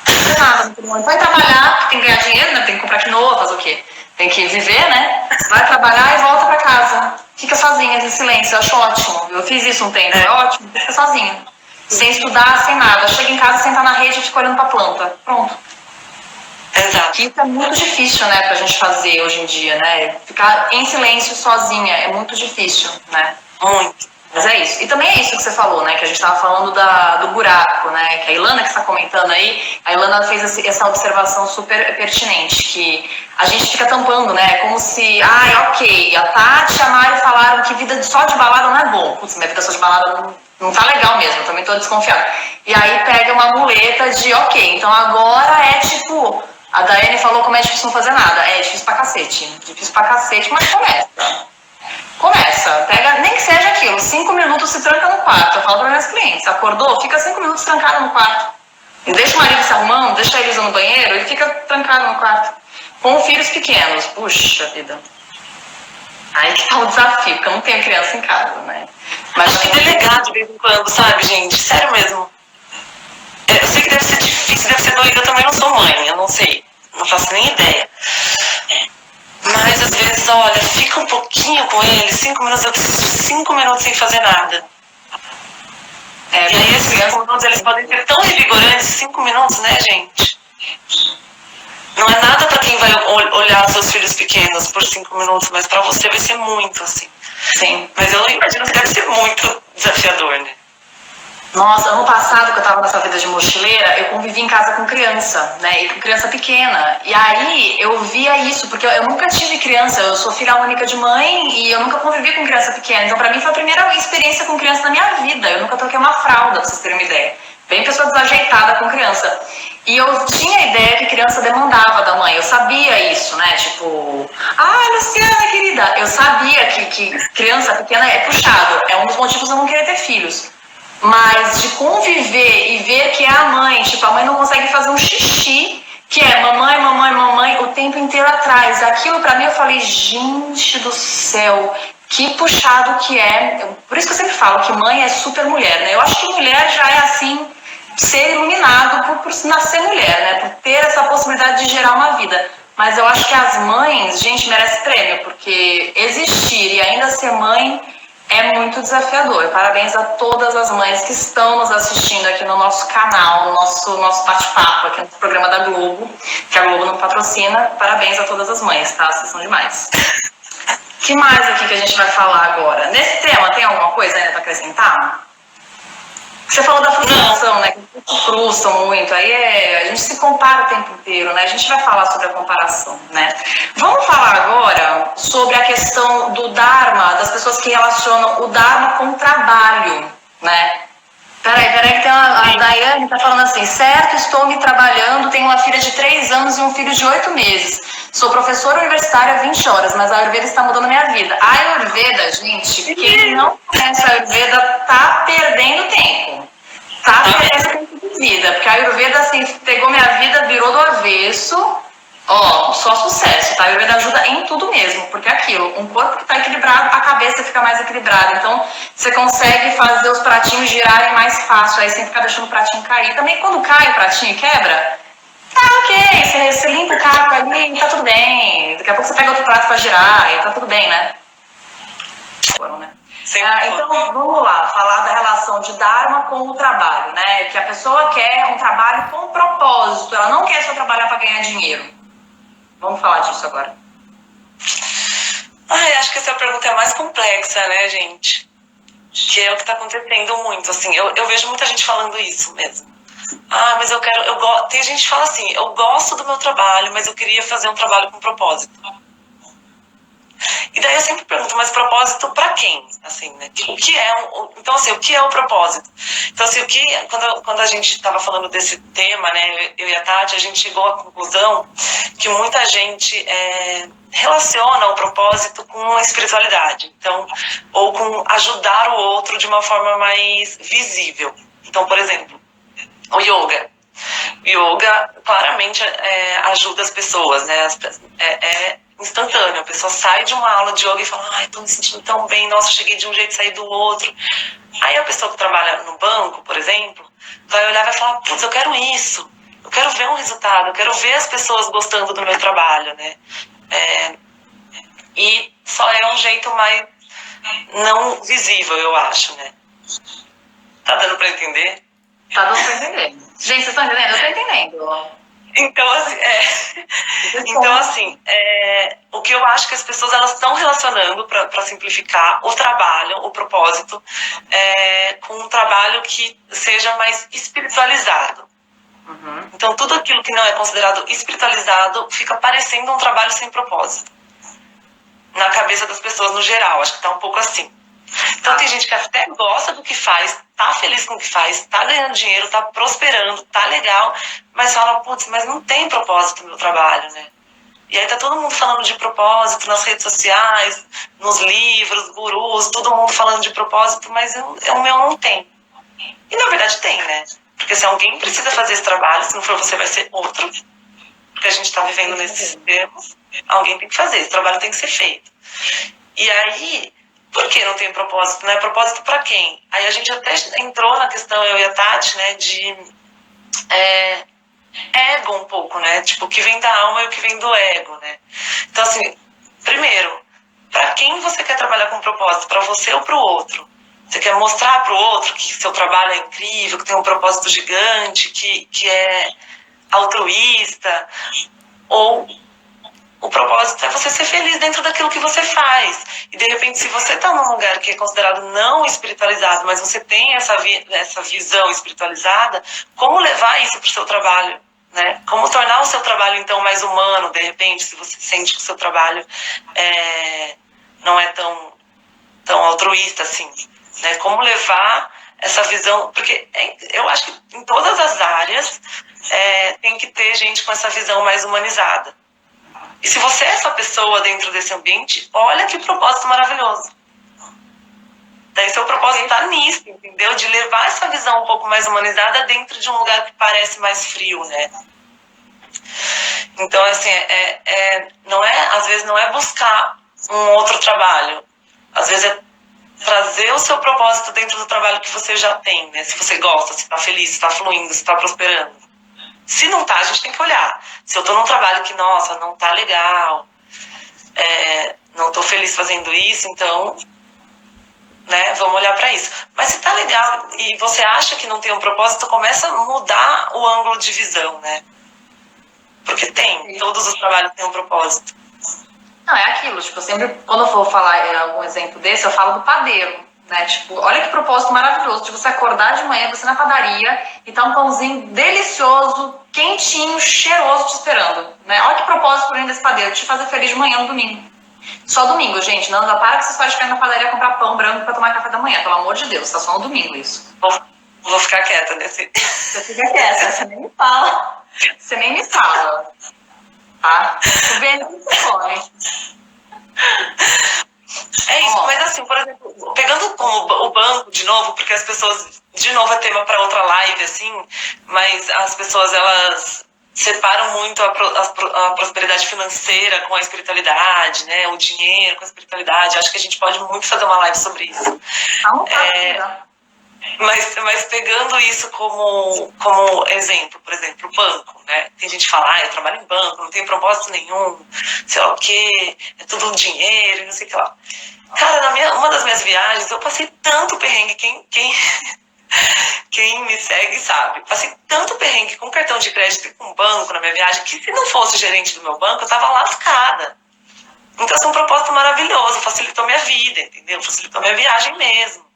Fazer nada. Vai trabalhar, tem que ganhar dinheiro, né? Tem que comprar quinoa, fazer o quê? Tem que viver, né? Vai trabalhar e volta pra casa. Fica sozinha, em silêncio, eu acho ótimo. Eu fiz isso um tempo, é ótimo, fica sozinha. Sem estudar, sem nada. Chega em casa, senta na rede e fica olhando pra planta. Pronto. Exato. Isso é muito difícil, né, pra gente fazer hoje em dia, né? Ficar em silêncio sozinha é muito difícil, né? Muito. Mas é isso. E também é isso que você falou, né? Que a gente tava falando do buraco, né? Que a Ilana que está comentando aí, a Ilana fez essa observação super pertinente, que a gente fica tampando, né? Como se, ok, a Tati e a Mari falaram que vida só de balada não é bom. Putz, minha vida só de balada não tá legal mesmo, eu também tô desconfiada. E aí pega uma muleta de, ok, então agora é tipo... A Daiane falou como é difícil não fazer nada. É difícil pra cacete. Difícil pra cacete, mas começa. Pega, nem que seja aquilo. 5 minutos se tranca no quarto. Eu falo para minhas clientes. Acordou, fica 5 minutos trancado no quarto. Deixa o marido se arrumando, deixa a Elisa no banheiro e fica trancado no quarto. Com filhos pequenos. Puxa vida. Aí que tá o desafio, porque eu não tenho criança em casa, né? Mas acho que delegar de vez em quando, sabe, gente? Sério mesmo. Eu sei que deve ser difícil, deve ser doido. Eu também não sou mãe, eu não sei. Não faço nem ideia. Mas às vezes, olha, fica um pouquinho com ele, 5 minutos, eu preciso de 5 minutos sem fazer nada. E aí esses 5 minutos, eles podem ser tão revigorantes, 5 minutos, né, gente? Não é nada para quem vai olhar seus filhos pequenos por 5 minutos, mas para você vai ser muito, assim. Sim. Mas eu imagino que deve ser muito desafiador, né? Nossa, ano passado que eu tava nessa vida de mochileira, eu convivi em casa com criança, né? E com criança pequena. E aí eu via isso, porque eu nunca tive criança, eu sou filha única de mãe e eu nunca convivi com criança pequena. Então pra mim foi a primeira experiência com criança na minha vida. Eu nunca troquei uma fralda, pra vocês terem uma ideia. Bem pessoa desajeitada com criança. E eu tinha a ideia que criança demandava da mãe. Eu sabia isso, né? Tipo, Luciana, querida. Eu sabia que criança pequena é puxado. É um dos motivos de eu não querer ter filhos. Mas de conviver e ver que é a mãe, tipo, a mãe não consegue fazer um xixi, que é mamãe, mamãe, mamãe, o tempo inteiro atrás. Aquilo pra mim eu falei, gente do céu, que puxado que é. Por isso que eu sempre falo que mãe é super mulher, né? Eu acho que mulher já é assim, ser iluminado por nascer mulher, né? Por ter essa possibilidade de gerar uma vida. Mas eu acho que as mães, gente, merece prêmio, porque existir e ainda ser mãe é muito desafiador. Parabéns a todas as mães que estão nos assistindo aqui no nosso canal, no nosso bate-papo aqui no programa da Globo, que a Globo não patrocina. Parabéns a todas as mães, tá? Vocês são demais. O que mais aqui que a gente vai falar agora? Nesse tema, tem alguma coisa ainda para acrescentar? Você falou da frustração, né? Que frustram muito. Aí a gente se compara o tempo inteiro, né? A gente vai falar sobre a comparação, né? Vamos falar agora sobre a questão do Dharma, das pessoas que relacionam o Dharma com o trabalho, né? Peraí, que tem a Daiane tá falando assim, certo, estou me trabalhando, tenho uma filha de 3 anos e um filho de 8 meses. Sou professora universitária há 20 horas, mas a Ayurveda está mudando a minha vida. A Ayurveda, gente, quem não conhece a Ayurveda tá perdendo tempo. Tá perdendo tempo de vida, porque a Ayurveda, assim, pegou minha vida, virou do avesso. Ó, só sucesso, tá? A Ayurveda ajuda em tudo mesmo, porque é aquilo, um corpo que tá equilibrado, a cabeça fica mais equilibrada. Então, você consegue fazer os pratinhos girarem mais fácil, aí sem ficar deixando o pratinho cair. Também, quando cai o pratinho e quebra, tá ok, você limpa o caco ali, tá tudo bem. Daqui a pouco você pega outro prato pra girar e tá tudo bem, né? Então, vamos lá, falar da relação de Dharma com o trabalho, né? Que a pessoa quer um trabalho com propósito, ela não quer só trabalhar para ganhar dinheiro. Vamos falar disso agora. Acho que essa pergunta é mais complexa, né, gente? Que é o que tá acontecendo muito, assim. Eu vejo muita gente falando isso mesmo. Mas tem gente que fala assim, eu gosto do meu trabalho, mas eu queria fazer um trabalho com propósito. E daí eu sempre pergunto, mas propósito pra quem? Assim, né? O que é então, assim, o que é o propósito? Então, assim, quando a gente estava falando desse tema, né, eu e a Tati, a gente chegou à conclusão que muita gente relaciona o propósito com a espiritualidade. Então, ou com ajudar o outro de uma forma mais visível. Então, por exemplo, o yoga. O yoga claramente ajuda as pessoas, né? Instantâneo, a pessoa sai de uma aula de yoga e fala, tô me sentindo tão bem, nossa, cheguei de um jeito e saí do outro. Aí a pessoa que trabalha no banco, por exemplo, vai olhar e vai falar, putz, eu quero isso, eu quero ver um resultado, eu quero ver as pessoas gostando do meu trabalho, né? E só é um jeito mais não visível, eu acho, né? Tá dando pra entender? Tá dando pra entender. Gente, vocês estão entendendo? Eu tô entendendo. Então, assim, o que eu acho que as pessoas elas estão relacionando, para simplificar, o trabalho, o propósito, com um trabalho que seja mais espiritualizado. Uhum. Então, tudo aquilo que não é considerado espiritualizado fica parecendo um trabalho sem propósito. Na cabeça das pessoas no geral, acho que tá um pouco assim. Então tem gente que até gosta do que faz, tá feliz com o que faz, tá ganhando dinheiro, tá prosperando, tá legal, mas fala, putz, mas não tem propósito no meu trabalho, né? E aí tá todo mundo falando de propósito nas redes sociais, nos livros, gurus, todo mundo falando de propósito, mas o meu não tem. E na verdade tem, né? Porque se alguém precisa fazer esse trabalho, se não for você, vai ser outro. Porque a gente tá vivendo nesses termos, alguém tem que fazer, esse trabalho tem que ser feito. E aí, por que não tem propósito, né? Propósito para quem? Aí a gente até entrou na questão, eu e a Tati, né, de ego um pouco, né? Tipo, o que vem da alma e o que vem do ego, né? Então, assim, primeiro, para quem você quer trabalhar com propósito? Para você ou para o outro? Você quer mostrar para o outro que seu trabalho é incrível, que tem um propósito gigante, que é altruísta? ou o propósito é você ser feliz dentro daquilo que você faz. E de repente, se você está num lugar que é considerado não espiritualizado, mas você tem essa visão espiritualizada, como levar isso para o seu trabalho? Né? Como tornar o seu trabalho, então, mais humano, de repente, se você sente que o seu trabalho não é tão altruísta assim. Né? Como levar essa visão, porque eu acho que em todas as áreas tem que ter gente com essa visão mais humanizada. E se você é essa pessoa dentro desse ambiente, olha que propósito maravilhoso. Daí seu propósito está nisso, entendeu? De levar essa visão um pouco mais humanizada dentro de um lugar que parece mais frio, né? Então, assim, às vezes não é buscar um outro trabalho. Às vezes é trazer o seu propósito dentro do trabalho que você já tem, né? Se você gosta, se está feliz, se está fluindo, se está prosperando. Se não tá, a gente tem que olhar. Se eu tô num trabalho que, nossa, não tá legal, não tô feliz fazendo isso, então, né, vamos olhar para isso. Mas se tá legal e você acha que não tem um propósito, começa a mudar o ângulo de visão, né? Porque todos os trabalhos têm um propósito. Não, é aquilo, tipo, sempre, quando eu for falar algum exemplo desse, eu falo do padeiro, né? Tipo, olha que propósito maravilhoso de você acordar de manhã, você na padaria e tá um pãozinho delicioso, quentinho, cheiroso te esperando, né? Olha que propósito lindo desse padeiro, te fazer feliz de manhã no domingo. Só domingo, gente, não para que você só estiver na padaria comprar pão branco pra tomar café da manhã, pelo amor de Deus, tá só no domingo isso. Vou ficar quieta nesse... Você fica quieta, você nem me fala. Você nem me fala. Tá? O veneno você come. É isso, mas assim, por exemplo, pegando como o banco de novo, porque as pessoas, de novo é tema para outra live, assim, mas as pessoas, elas separam muito a prosperidade financeira com a espiritualidade, né, o dinheiro com a espiritualidade. Acho que a gente pode muito fazer uma live sobre isso. Mas pegando isso como exemplo, por exemplo, o banco, né? Tem gente que fala, eu trabalho em banco, não tem propósito nenhum, sei lá o quê, é tudo dinheiro, não sei o que lá. Cara, uma das minhas viagens, eu passei tanto perrengue, quem me segue sabe, passei tanto perrengue com cartão de crédito e com banco na minha viagem, que se não fosse o gerente do meu banco, eu tava lascada. Então, assim, um propósito maravilhoso, facilitou minha vida, entendeu? Facilitou minha viagem mesmo.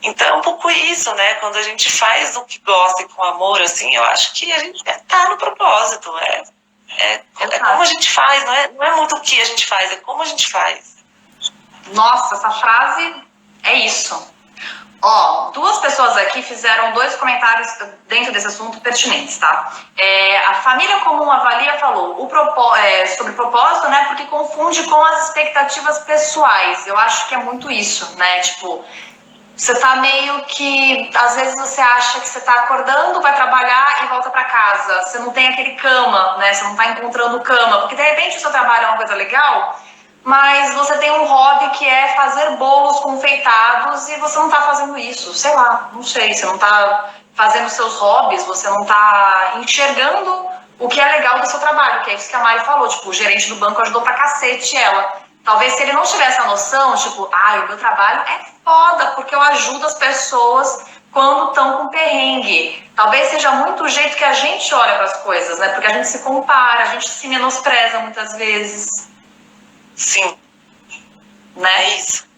Então é um pouco isso, né? Quando a gente faz o que gosta e com amor, assim, eu acho que a gente tá no propósito. É como a gente faz, não é muito o que a gente faz, é como a gente faz. Nossa, essa frase é isso. Ó, 2 pessoas aqui fizeram 2 comentários dentro desse assunto pertinentes, tá? A Família Comum Avalia falou sobre propósito, né? Porque confunde com as expectativas pessoais. Eu acho que é muito isso, né? Tipo, você tá meio que, às vezes você acha que você tá acordando, vai trabalhar e volta pra casa. Você não tem aquele cama, né? Você não tá encontrando cama. Porque de repente o seu trabalho é uma coisa legal, mas você tem um hobby que é fazer bolos confeitados e você não tá fazendo isso. Sei lá, não sei. Você não tá fazendo seus hobbies, você não tá enxergando o que é legal do seu trabalho. Que é isso que a Mari falou. Tipo, o gerente do banco ajudou pra cacete ela. Talvez se ele não tivesse a noção, tipo, o meu trabalho é foda, porque eu ajudo as pessoas quando estão com perrengue. Talvez seja muito o jeito que a gente olha para as coisas, né? Porque a gente se compara, a gente se menospreza muitas vezes. Sim. Né? É isso.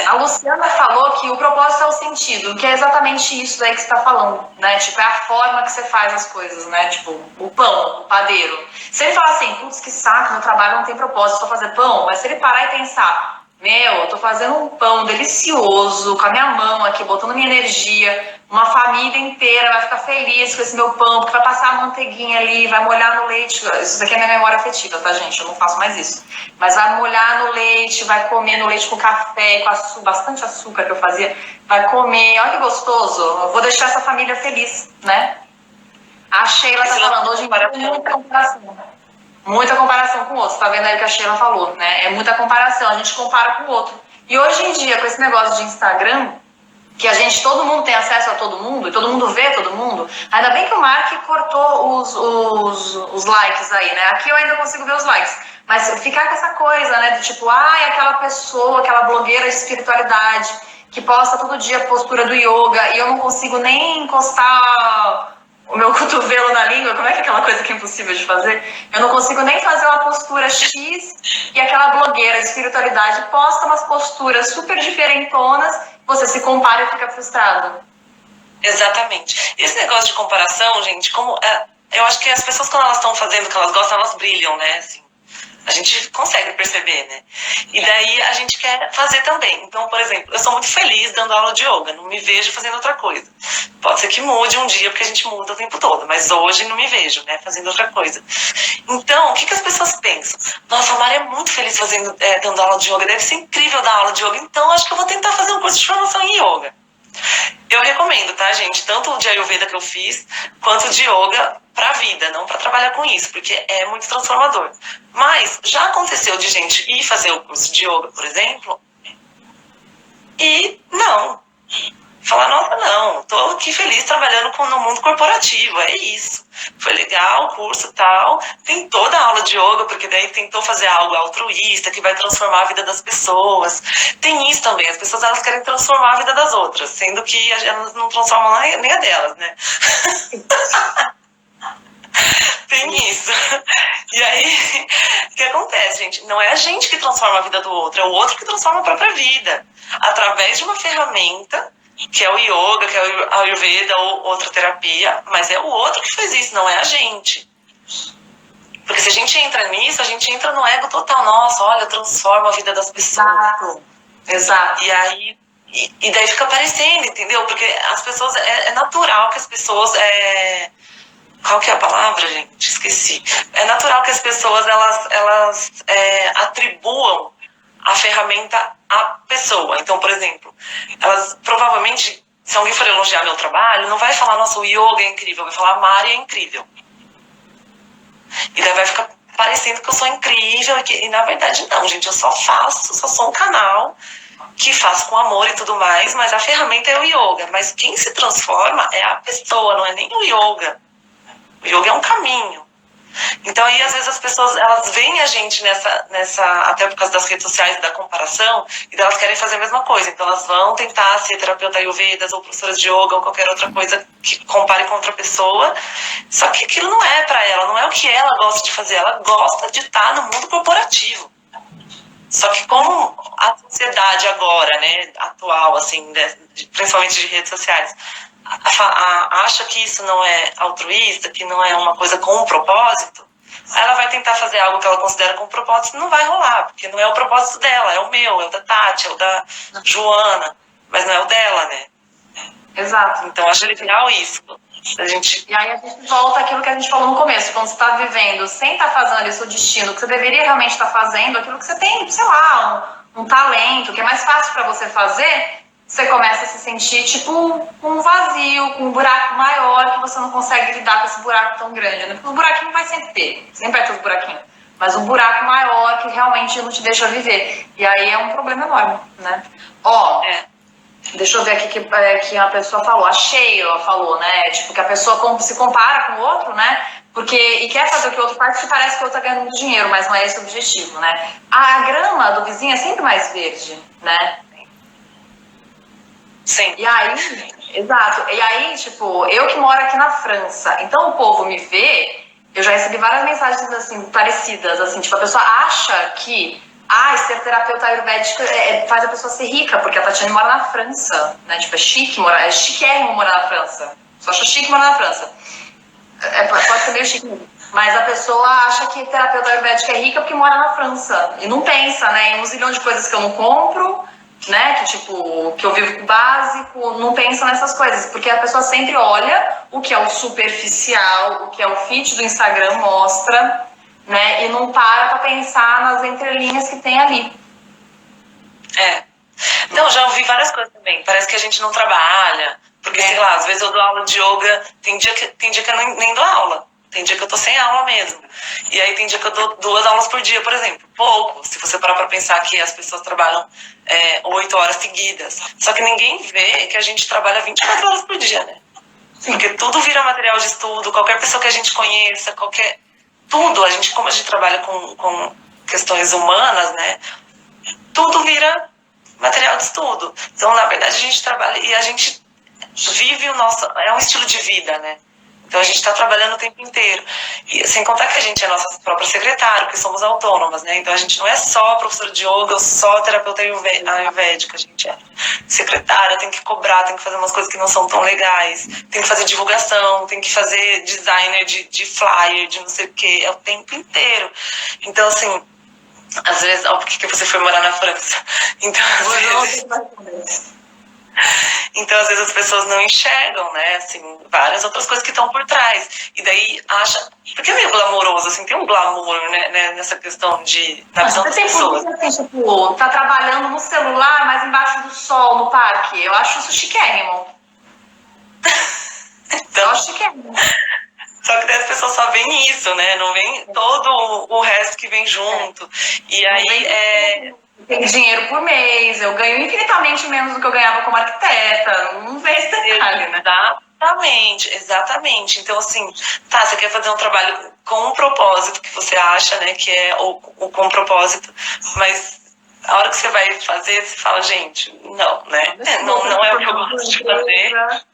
A Luciana falou que o propósito é o sentido, que é exatamente isso daí que você tá falando, né? Tipo, é a forma que você faz as coisas, né? Tipo, o pão, o padeiro. Se ele falar assim, putz, que saco, meu trabalho não tem propósito, só fazer pão, mas se ele parar e pensar, eu tô fazendo um pão delicioso, com a minha mão aqui, botando minha energia, uma família inteira vai ficar feliz com esse meu pão, porque vai passar a manteiguinha ali, vai molhar no leite. Isso daqui é minha memória afetiva, tá, gente? Eu não faço mais isso. Mas vai molhar no leite, vai comer no leite com café, com bastante açúcar que eu fazia, vai comer, olha que gostoso. Eu vou deixar essa família feliz, né? A Sheila tá falando hoje em dia muita comparação. Muita comparação com o outro, tá vendo aí o que a Sheila falou, né? É muita comparação, a gente compara com o outro. E hoje em dia, com esse negócio de Instagram, que todo mundo tem acesso a todo mundo, e todo mundo vê todo mundo, ainda bem que o Mark cortou os likes aí, né? Aqui eu ainda consigo ver os likes. Mas ficar com essa coisa, né? Do tipo, aquela pessoa, aquela blogueira de espiritualidade, que posta todo dia a postura do yoga, e eu não consigo nem encostar o meu cotovelo na língua, como é que é aquela coisa que é impossível de fazer? Eu não consigo nem fazer uma postura X e aquela blogueira de espiritualidade posta umas posturas super diferentonas, você se compara e fica frustrado. Exatamente. Esse negócio de comparação, gente, eu acho que as pessoas, quando elas estão fazendo o que elas gostam, elas brilham, né? Assim, a gente consegue perceber, né? E daí a gente quer fazer também. Então, por exemplo, eu sou muito feliz dando aula de yoga, não me vejo fazendo outra coisa. Pode ser que mude um dia, porque a gente muda o tempo todo, mas hoje não me vejo, né, fazendo outra coisa. Então, o que as pessoas pensam? Nossa, a Mari é muito feliz dando aula de yoga, deve ser incrível dar aula de yoga, então acho que eu vou tentar fazer um curso de formação em yoga. Eu recomendo, tá, gente? Tanto o de Ayurveda que eu fiz, quanto o de yoga pra vida, não pra trabalhar com isso, porque é muito transformador. Mas já aconteceu de gente ir fazer o curso de yoga, por exemplo, e não. Falar, nossa, não, tô aqui feliz trabalhando no mundo corporativo, é isso. Foi legal o curso e tal, tentou dar aula de yoga, porque daí tentou fazer algo altruísta, que vai transformar a vida das pessoas. Tem isso também, as pessoas elas querem transformar a vida das outras, sendo que elas não transformam nem a delas, né? Tem isso. E aí, o que acontece, gente? Não é a gente que transforma a vida do outro, é o outro que transforma a própria vida. Através de uma ferramenta, que é o yoga, que é o Ayurveda ou outra terapia, mas é o outro que faz isso, não é a gente. Porque se a gente entra nisso, a gente entra no ego total. Nossa, olha, eu transformo a vida das pessoas. Exato. E aí, e daí fica aparecendo, entendeu? Porque as pessoas, é natural que as pessoas... Qual que é a palavra, gente? Esqueci. É natural que as pessoas, elas atribuam a ferramenta à pessoa. Então, por exemplo, elas provavelmente, se alguém for elogiar meu trabalho, não vai falar, nossa, o yoga é incrível, vai falar, a Mari é incrível. E daí vai ficar parecendo que eu sou incrível, e na verdade não, gente, eu só sou um canal que faço com amor e tudo mais, mas a ferramenta é o yoga. Mas quem se transforma é a pessoa, não é nem o yoga. O yoga é um caminho. Então aí às vezes as pessoas, elas veem a gente nessa até por causa das redes sociais, da comparação, e elas querem fazer a mesma coisa. Então elas vão tentar ser terapeuta ayurvedas ou professoras de yoga ou qualquer outra coisa que compare com outra pessoa. Só que aquilo não é pra ela, não é o que ela gosta de fazer. Ela gosta de estar no mundo corporativo. Só que como a sociedade agora, né, atual, assim, principalmente de redes sociais, acha que isso não é altruísta, que não é uma coisa com um propósito, ela vai tentar fazer algo que ela considera com um propósito e não vai rolar, porque não é o propósito dela, é o meu, é o da Tati, é o da Joana, mas não é o dela, né? Exato. Então, acho legal isso. E aí a gente volta àquilo que a gente falou no começo, quando você está vivendo sem estar fazendo ali o seu destino, que você deveria realmente estar fazendo, aquilo que você tem, sei lá, um talento, que é mais fácil para você fazer, você começa a se sentir tipo um vazio, com um buraco maior, que você não consegue lidar com esse buraco tão grande, né? Porque os buraquinhos vai sempre ter, sempre vai ter os buraquinhos, mas um buraco maior que realmente não te deixa viver. E aí é um problema enorme, né? Deixa eu ver aqui que a pessoa falou, a Sheila falou, né? Tipo, que a pessoa se compara com o outro, né? E quer fazer o que o outro faz, porque parece que o outro tá ganhando muito dinheiro, mas não é esse o objetivo, né? A grama do vizinho é sempre mais verde, né? Sim. E aí, exato. E aí, tipo, eu que moro aqui na França, então o povo me vê, eu já recebi várias mensagens, assim, parecidas, assim, tipo, a pessoa acha que ser terapeuta ayurvédica faz a pessoa ser rica, porque a Tatiane mora na França, né? Tipo, é chiquérrimo morar na França. Só acha chique morar na França. Pode ser meio chique mesmo. Mas a pessoa acha que terapeuta ayurvédica é rica porque mora na França. E não pensa, né? Em uns milhões de coisas que eu não compro, né? Que eu vivo com básico, não pensa nessas coisas. Porque a pessoa sempre olha o que é o superficial, o que é o feed do Instagram mostra, né? E não para pensar nas entrelinhas que tem ali. Não, já ouvi várias coisas também. Parece que a gente não trabalha. Porque, sei lá, às vezes eu dou aula de yoga, tem dia que eu nem dou aula. Tem dia que eu tô sem aula mesmo. E aí tem dia que eu dou 2 aulas por dia, por exemplo. Pouco, se você parar pra pensar que as pessoas trabalham 8 horas seguidas. Só que ninguém vê que a gente trabalha 24 horas por dia, né? Porque tudo vira material de estudo, qualquer pessoa que a gente conheça, tudo, como a gente trabalha com questões humanas, né? Tudo vira material de estudo. Então, na verdade, a gente trabalha e a gente vive é um estilo de vida, né? Então a gente está trabalhando o tempo inteiro. E sem contar que a gente é nossa própria secretária, porque somos autônomas, né? Então a gente não é só professora de yoga ou só terapeuta ayurvédica, a gente é secretária, tem que cobrar, tem que fazer umas coisas que não são tão legais, tem que fazer divulgação, tem que fazer designer de flyer, de não sei o quê, é o tempo inteiro. Então, assim, às vezes, ó, por que você foi morar na França? Então, às vezes as pessoas não enxergam, né, assim, várias outras coisas que estão por trás. E daí acha... Porque é meio glamouroso, assim, tem um glamour, né, nessa questão da visão das pessoas. Você tem assim, tipo, tá trabalhando no celular, mas embaixo do sol, no parque. Eu acho isso chiquérrimo. Então, eu acho chiquérrimo. Só que daí as pessoas só veem isso, né, não vem todo o resto que vem junto. E aí Tenho dinheiro por mês, eu ganho infinitamente menos do que eu ganhava como arquiteta. Não vê esse detalhe, né? Exatamente. Então, assim, tá, você quer fazer um trabalho com um propósito que você acha, né, que é o com propósito, mas a hora que você vai fazer, você fala, gente, não, né? Não é o que eu gosto de fazer.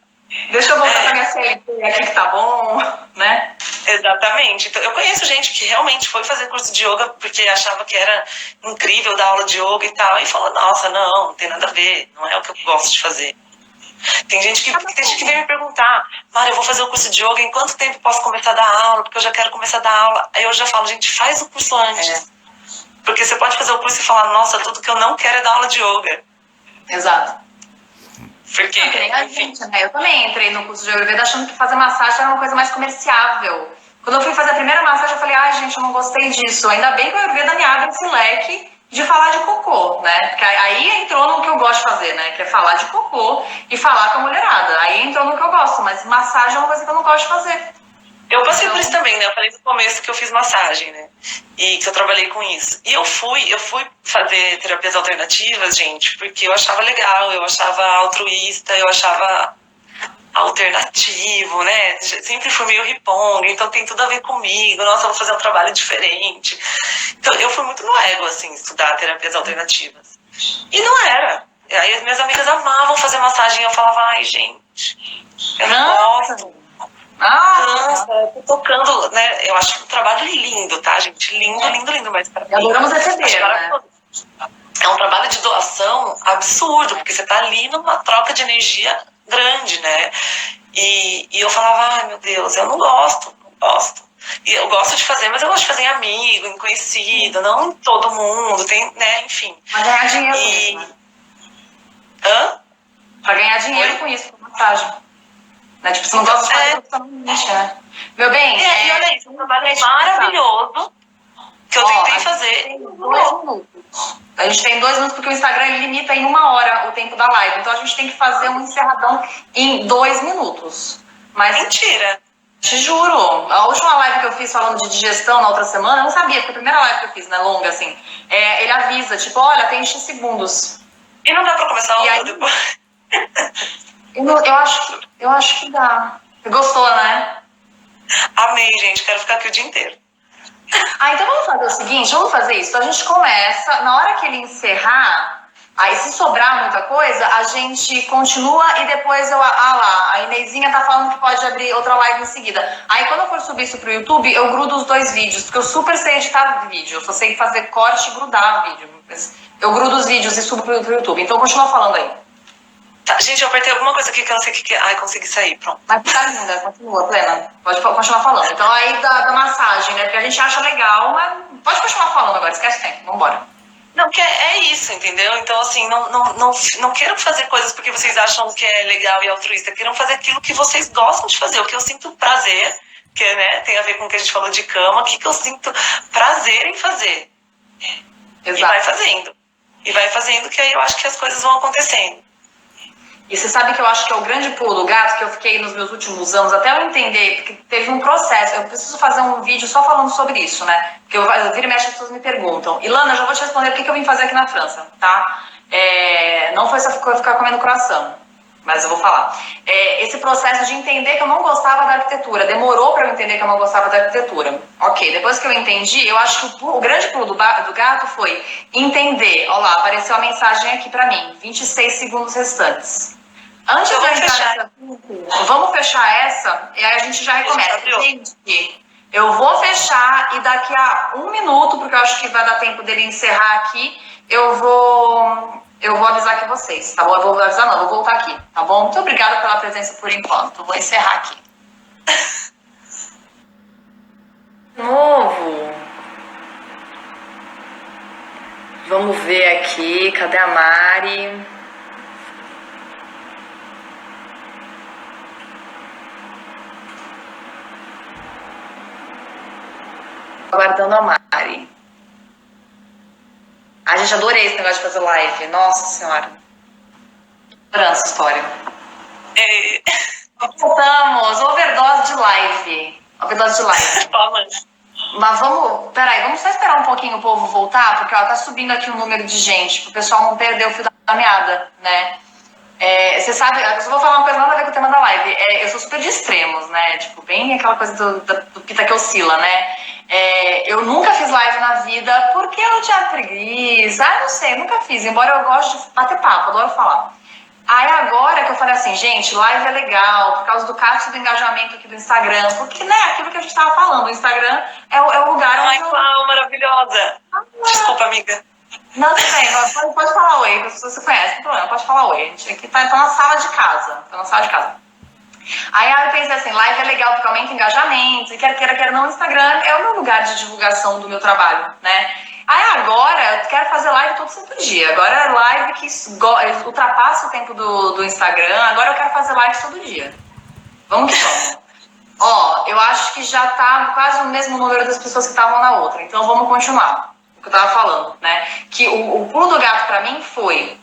Deixa eu voltar pra minha CLT aqui que tá bom, né? Exatamente. Então, eu conheço gente que realmente foi fazer curso de yoga porque achava que era incrível dar aula de yoga e tal, e falou, nossa, não tem nada a ver, não é o que eu gosto de fazer. Tem gente que vem me perguntar, Mara, eu vou fazer o curso de yoga, em quanto tempo posso começar a dar aula? Porque eu já quero começar a dar aula. Aí eu já falo, gente, faz o curso antes. Porque você pode fazer o curso e falar, nossa, tudo que eu não quero é dar aula de yoga. Exato. Porque, enfim. Né? Eu também entrei no curso de Ayurveda achando que fazer massagem era uma coisa mais comerciável. Quando eu fui fazer a primeira massagem, eu falei, ai, gente, eu não gostei disso. Ainda bem que o Ayurveda me abre esse leque de falar de cocô, né? Porque aí entrou no que eu gosto de fazer, né? Que é falar de cocô e falar com a mulherada. Aí entrou no que eu gosto, mas massagem é uma coisa que eu não gosto de fazer. Eu passei por isso também, né? Eu falei no começo que eu fiz massagem, né? E que eu trabalhei com isso. E eu fui fazer terapias alternativas, gente, porque eu achava legal, eu achava altruísta, eu achava alternativo, né? Sempre fui meio riponga, então tem tudo a ver comigo. Nossa, eu vou fazer um trabalho diferente. Então, eu fui muito no ego, assim, estudar terapias alternativas. E não era. Aí as minhas amigas amavam fazer massagem e eu falava, ai, gente, eu não gosto. Cansa, tô tocando, né? Eu acho um trabalho lindo, tá, gente? Lindo, mas para mim... Adoramos receber, né? É um trabalho de doação absurdo, porque você tá ali numa troca de energia grande, né? E eu falava, ai, meu Deus, eu não gosto. E eu gosto de fazer, mas eu gosto de fazer em amigo, em conhecido, não em todo mundo, tem, né? Enfim. Pra ganhar dinheiro com isso, né? Pra ganhar dinheiro com isso, com massagem. Né? Tipo, você não gosta de fazer profissionalmente, né? Meu bem, e olha isso, um trabalho maravilhoso que eu tentei fazer. Tem 2 minutos. A gente tem 2 minutos porque o Instagram ele limita em 1 hora o tempo da live. Então a gente tem que fazer um encerradão em 2 minutos. Mas mentira! Te juro. A última live que eu fiz falando de digestão na outra semana, eu não sabia, foi a primeira live que eu fiz, né? Longa, assim. Ele avisa, tipo, olha, tem X segundos. E não dá pra começar outra depois? Eu acho que dá. Você gostou, né? Amei, gente. Quero ficar aqui o dia inteiro. Então vamos fazer o seguinte, vamos fazer isso. A gente começa, na hora que ele encerrar, aí se sobrar muita coisa, a gente continua e depois lá, a Inezinha tá falando que pode abrir outra live em seguida. Aí quando eu for subir isso pro YouTube, eu grudo os 2 vídeos, porque eu super sei editar vídeo, eu só sei fazer corte e grudar vídeo. Eu grudo os vídeos e subo pro YouTube, então continua falando aí. Tá, gente, eu apertei alguma coisa aqui que eu não sei o que é. Ai, consegui sair, pronto. Mas tá linda, continua, plena. Pode continuar falando. Então aí da massagem, né? Porque a gente acha legal, mas pode continuar falando agora, esquece o tempo, vambora. Não, que é isso, entendeu? Então, assim, não quero fazer coisas porque vocês acham que é legal e altruísta. Queiram fazer aquilo que vocês gostam de fazer, o que eu sinto prazer, que né, tem a ver com o que a gente falou de cama, o que eu sinto prazer em fazer. Exato. E vai fazendo, que aí eu acho que as coisas vão acontecendo. E você sabe que eu acho que é o grande pulo do gato que eu fiquei nos meus últimos anos, até eu entender, porque teve um processo, eu preciso fazer um vídeo só falando sobre isso, né? Porque eu viro e mexe, as pessoas me perguntam. Ilana, eu já vou te responder o que eu vim fazer aqui na França, tá? Não foi só ficar comendo coração, mas eu vou falar. Esse processo de entender que eu não gostava da arquitetura, demorou pra eu entender que eu não gostava da arquitetura. Ok, depois que eu entendi, eu acho que o grande pulo do gato foi entender, ó lá, apareceu a mensagem aqui pra mim, 26 segundos restantes. Antes Eu de eu vou entrar fechar. nessa assunto, vamos fechar essa e aí a gente já recomeça. abriu. Gente, eu vou fechar e daqui a 1 minuto, porque eu acho que vai dar tempo dele encerrar aqui, eu vou avisar aqui vocês, tá bom? Eu vou avisar não, eu vou voltar aqui, tá bom? Muito obrigada pela presença por enquanto. Vou encerrar aqui. De novo. Vamos ver aqui, cadê a Mari? Aguardando a Mari. A gente adorei esse negócio de fazer live. Nossa senhora. Adorando essa história. É... Voltamos. Overdose de live. Overdose de live. Toma. Mas vamos... Peraí, vamos só esperar um pouquinho o povo voltar, porque ó, tá subindo aqui o número de gente, pro pessoal não perder o fio da meada, né? Você sabe, eu só vou falar uma coisa nada a ver com o tema da live. Eu sou super de extremos, né? Tipo, bem aquela coisa do pita que oscila, né? Eu nunca fiz live na vida porque eu tinha preguiça. Não sei, nunca fiz. Embora eu goste de bater papo, adoro falar. Aí agora que eu falei assim, gente, live é legal, por causa do caso do engajamento aqui do Instagram, porque, né, aquilo que a gente tava falando, o Instagram é o lugar onde... Ai, Clau, maravilhosa. Desculpa, amiga. Não, tudo bem, pode falar oi, se você conhece, não tem problema, pode falar oi. A gente aqui tá na sala de casa, Aí eu pensei assim, live é legal porque aumenta engajamento, e quer não, o Instagram é o meu lugar de divulgação do meu trabalho, né? Aí agora eu quero fazer live todo santo dia, agora é live que ultrapassa o tempo do Instagram, agora eu quero fazer live todo dia. Vamos que vamos. Ó, eu acho que já tá quase o mesmo número das pessoas que estavam na outra, então vamos continuar. O que eu tava falando, né? Que o pulo do gato pra mim foi...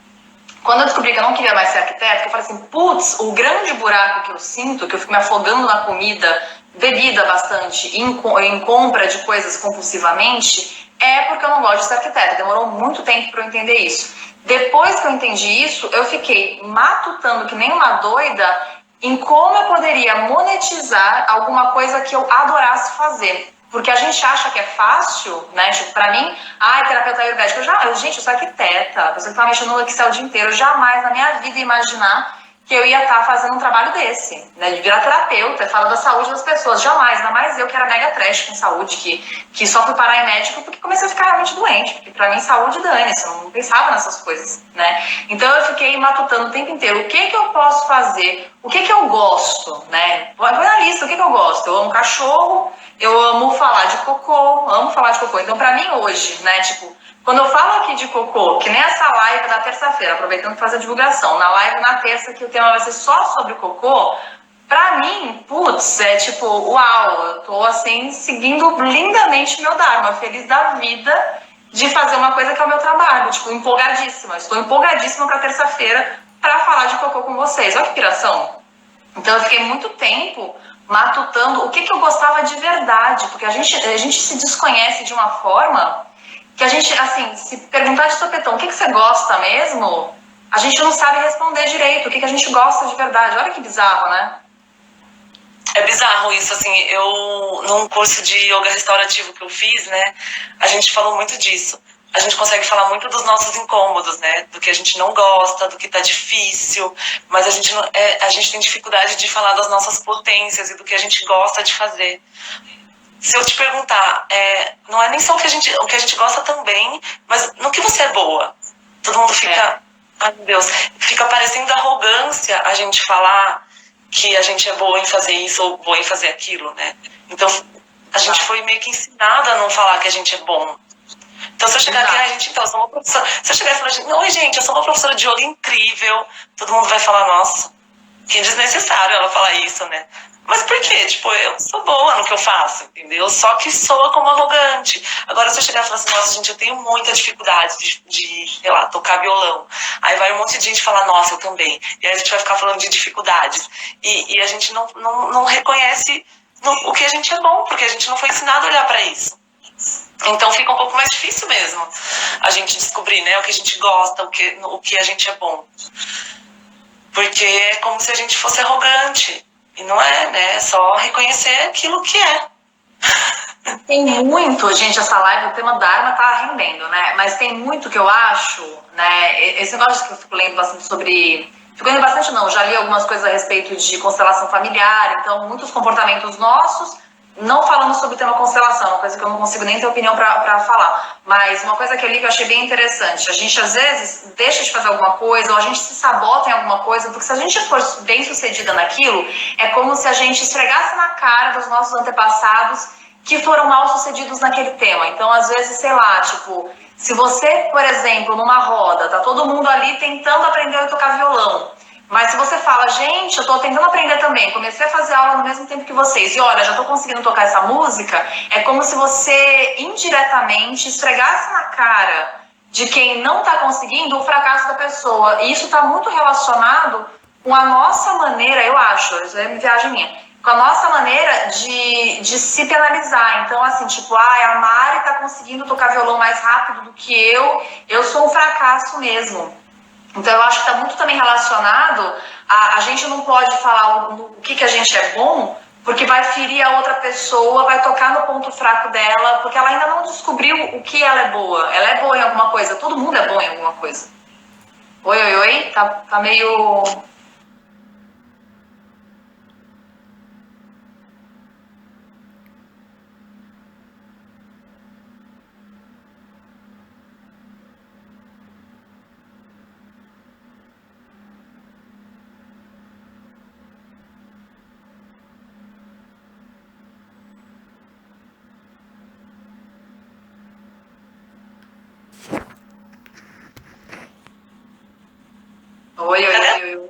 Quando eu descobri que eu não queria mais ser arquiteta, eu falei assim, putz, o grande buraco que eu sinto, que eu fico me afogando na comida, bebida bastante, em compra de coisas compulsivamente, é porque eu não gosto de ser arquiteta. Demorou muito tempo para eu entender isso. Depois que eu entendi isso, eu fiquei matutando que nem uma doida em como eu poderia monetizar alguma coisa que eu adorasse fazer. Porque a gente acha que é fácil, né? Tipo, pra mim, terapeuta ayurvédica, gente, eu sou arquiteta, a pessoa que tá mexendo no Excel o dia inteiro, eu jamais na minha vida ia imaginar que eu ia estar fazendo um trabalho desse, né? De virar terapeuta, falar da saúde das pessoas, jamais, ainda mais eu que era mega trash com saúde, que só fui parar em médico porque comecei a ficar realmente doente, porque pra mim saúde dane-se, eu não pensava nessas coisas, né? Então eu fiquei matutando o tempo inteiro, o que eu posso fazer, o que eu gosto, né? Põe na lista, o que eu gosto, eu amo cachorro, eu amo falar de cocô, então pra mim hoje, né, tipo, quando eu falo aqui de cocô, que nem essa live da terça-feira, aproveitando para fazer a divulgação, na live na terça que o tema vai ser só sobre cocô, pra mim, putz, é tipo, uau, eu tô assim, seguindo lindamente meu dharma, feliz da vida de fazer uma coisa que é o meu trabalho, tipo, estou empolgadíssima pra terça-feira pra falar de cocô com vocês, olha que piração. Então eu fiquei muito tempo matutando o que eu gostava de verdade, porque a gente se desconhece de uma forma que a gente, assim, se perguntar de sopetão, o que você gosta mesmo, a gente não sabe responder direito, o que a gente gosta de verdade. Olha que bizarro, né? É bizarro isso, assim, num curso de yoga restaurativo que eu fiz, né, a gente falou muito disso. A gente consegue falar muito dos nossos incômodos, né, do que a gente não gosta, do que tá difícil, mas a gente tem dificuldade de falar das nossas potências e do que a gente gosta de fazer. Se eu te perguntar, não é nem só o que a gente gosta também, mas no que você é boa. Todo mundo fica, ai meu Deus, fica parecendo arrogância a gente falar que a gente é boa em fazer isso ou boa em fazer aquilo, né? Então, a gente foi meio que ensinada a não falar que a gente é bom. Então, se eu chegar aqui, eu sou uma professora. Se eu chegar e falar, oi, gente, eu sou uma professora de yoga incrível, todo mundo vai falar, nossa, que desnecessário ela falar isso, né? Mas por quê? Tipo, eu sou boa no que eu faço, entendeu? Só que soa como arrogante. Agora, se eu chegar e falar assim, nossa, gente, eu tenho muita dificuldade de sei lá, tocar violão. Aí vai um monte de gente falar, nossa, eu também. E aí a gente vai ficar falando de dificuldades. E a gente não reconhece o que a gente é bom, porque a gente não foi ensinado a olhar pra isso. Então fica um pouco mais difícil mesmo a gente descobrir, né, o que a gente gosta, o que a gente é bom. Porque é como se a gente fosse arrogante. E não é, né? É só reconhecer aquilo que é. Tem muito, gente, essa live, o tema da arma tá rendendo, né? Mas tem muito que eu acho, né? Esse negócio que eu fico lendo bastante sobre Fico lendo bastante, não, já li algumas coisas a respeito de constelação familiar, então muitos comportamentos nossos, não falando sobre o tema constelação, uma coisa que eu não consigo nem ter opinião para falar, mas uma coisa que eu li que eu achei bem interessante, a gente às vezes deixa de fazer alguma coisa, ou a gente se sabota em alguma coisa, porque se a gente for bem sucedida naquilo, é como se a gente esfregasse na cara dos nossos antepassados que foram mal sucedidos naquele tema. Então, às vezes, sei lá, tipo, se você, por exemplo, numa roda, tá todo mundo ali tentando aprender a tocar violão, mas se você fala, gente, eu tô tentando aprender também, comecei a fazer aula no mesmo tempo que vocês, e olha, já tô conseguindo tocar essa música, é como se você indiretamente esfregasse na cara de quem não tá conseguindo o fracasso da pessoa. E isso tá muito relacionado com a nossa maneira, eu acho, isso é viagem minha, com a nossa maneira de se penalizar. Então, assim, tipo, a Mari tá conseguindo tocar violão mais rápido do que eu sou um fracasso mesmo. Então, eu acho que está muito também relacionado a gente não pode falar o que a gente é bom, porque vai ferir a outra pessoa, vai tocar no ponto fraco dela, porque ela ainda não descobriu o que ela é boa. Ela é boa em alguma coisa, todo mundo é bom em alguma coisa. Oi, oi, oi, tá meio... Oi, oi, oi, oi.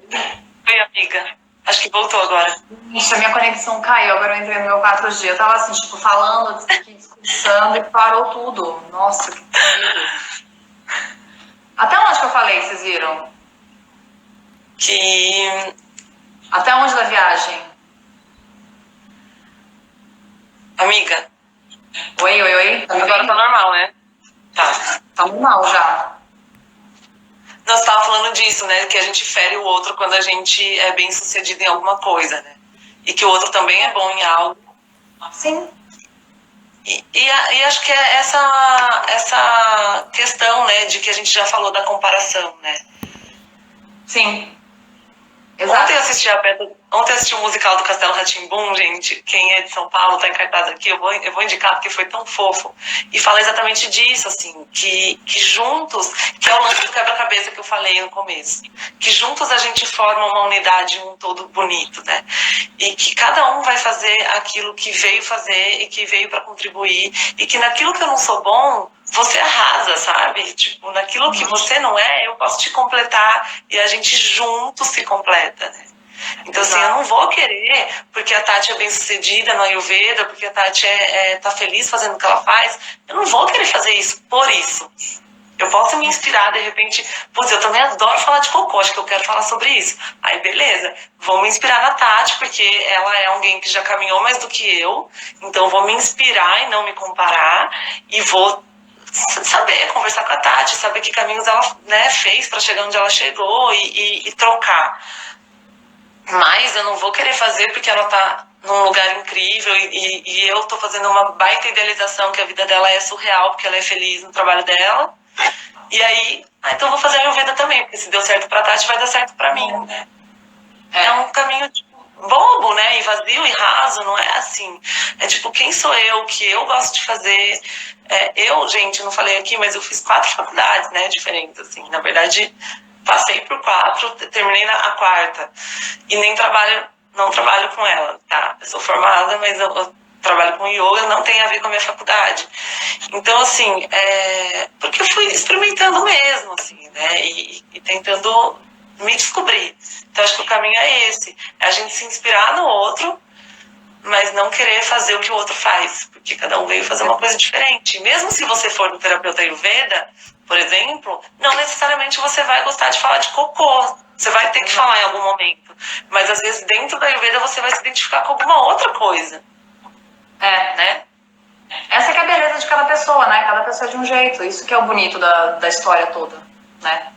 Oi, amiga. Acho que voltou agora. Ixi, a minha conexão caiu, agora eu entrei no meu 4G. Eu tava assim, tipo, falando, aqui, discursando e parou tudo. Nossa, que medo. Até onde que eu falei, vocês viram? Que... Até onde da viagem? Amiga. Oi, oi, oi. Agora tá normal, né? Tá. Tá normal já. Nós tava falando disso, né? Que a gente fere o outro quando a gente é bem sucedido em alguma coisa, né? E que o outro também é bom em algo. Sim. E acho que é essa questão, né? De que a gente já falou da comparação, né? Sim. Exato. Ontem eu assisti o musical do Castelo Rá-Tim-Bum, gente. Quem é de São Paulo, tá em cartaz aqui, eu vou indicar porque foi tão fofo. E fala exatamente disso, assim, que juntos, que é o lance do quebra-cabeça que eu falei no começo, que juntos a gente forma uma unidade, um todo bonito, né? E que cada um vai fazer aquilo que veio fazer e que veio para contribuir, e que naquilo que eu não sou bom, você arrasa, sabe? Tipo, naquilo que você não é, eu posso te completar e a gente junto se completa, né? Então, assim, eu não vou querer, porque a Tati é bem sucedida no Ayurveda, porque a Tati tá feliz fazendo o que ela faz, eu não vou querer fazer isso por isso. Eu posso me inspirar, de repente, putz, eu também adoro falar de cocô, acho que eu quero falar sobre isso. Aí, beleza, vou me inspirar na Tati, porque ela é alguém que já caminhou mais do que eu, então vou me inspirar e não me comparar, e vou saber conversar com a Tati, saber que caminhos ela, né, fez para chegar onde ela chegou e trocar. Mas eu não vou querer fazer porque ela tá num lugar incrível e eu tô fazendo uma baita idealização que a vida dela é surreal porque ela é feliz no trabalho dela. E aí, então eu vou fazer a Ayurveda também, porque se deu certo pra Tati, vai dar certo pra mim, né? É um caminho, tipo, bobo, né? E vazio e raso, não é assim. É tipo, quem sou eu, o que eu gosto de fazer. Eu, gente, não falei aqui, mas eu fiz 4 faculdades, né? Diferentes, assim. Na verdade, passei por 4, terminei a 4ª. E nem não trabalho com ela, tá? Eu sou formada, mas eu trabalho com yoga, não tem a ver com a minha faculdade. Então, assim, porque eu fui experimentando mesmo, assim, né? E tentando me descobrir. Então, acho que o caminho é esse. É a gente se inspirar no outro, mas não querer fazer o que o outro faz. Porque cada um veio fazer uma coisa diferente. Mesmo se você for no terapeuta Ayurveda, por exemplo, não necessariamente você vai gostar de falar de cocô. Você vai ter que falar em algum momento. Mas, às vezes, dentro da Ayurveda, você vai se identificar com alguma outra coisa. Né? Essa que é a beleza de cada pessoa, né? Cada pessoa é de um jeito. Isso que é o bonito da história toda, né?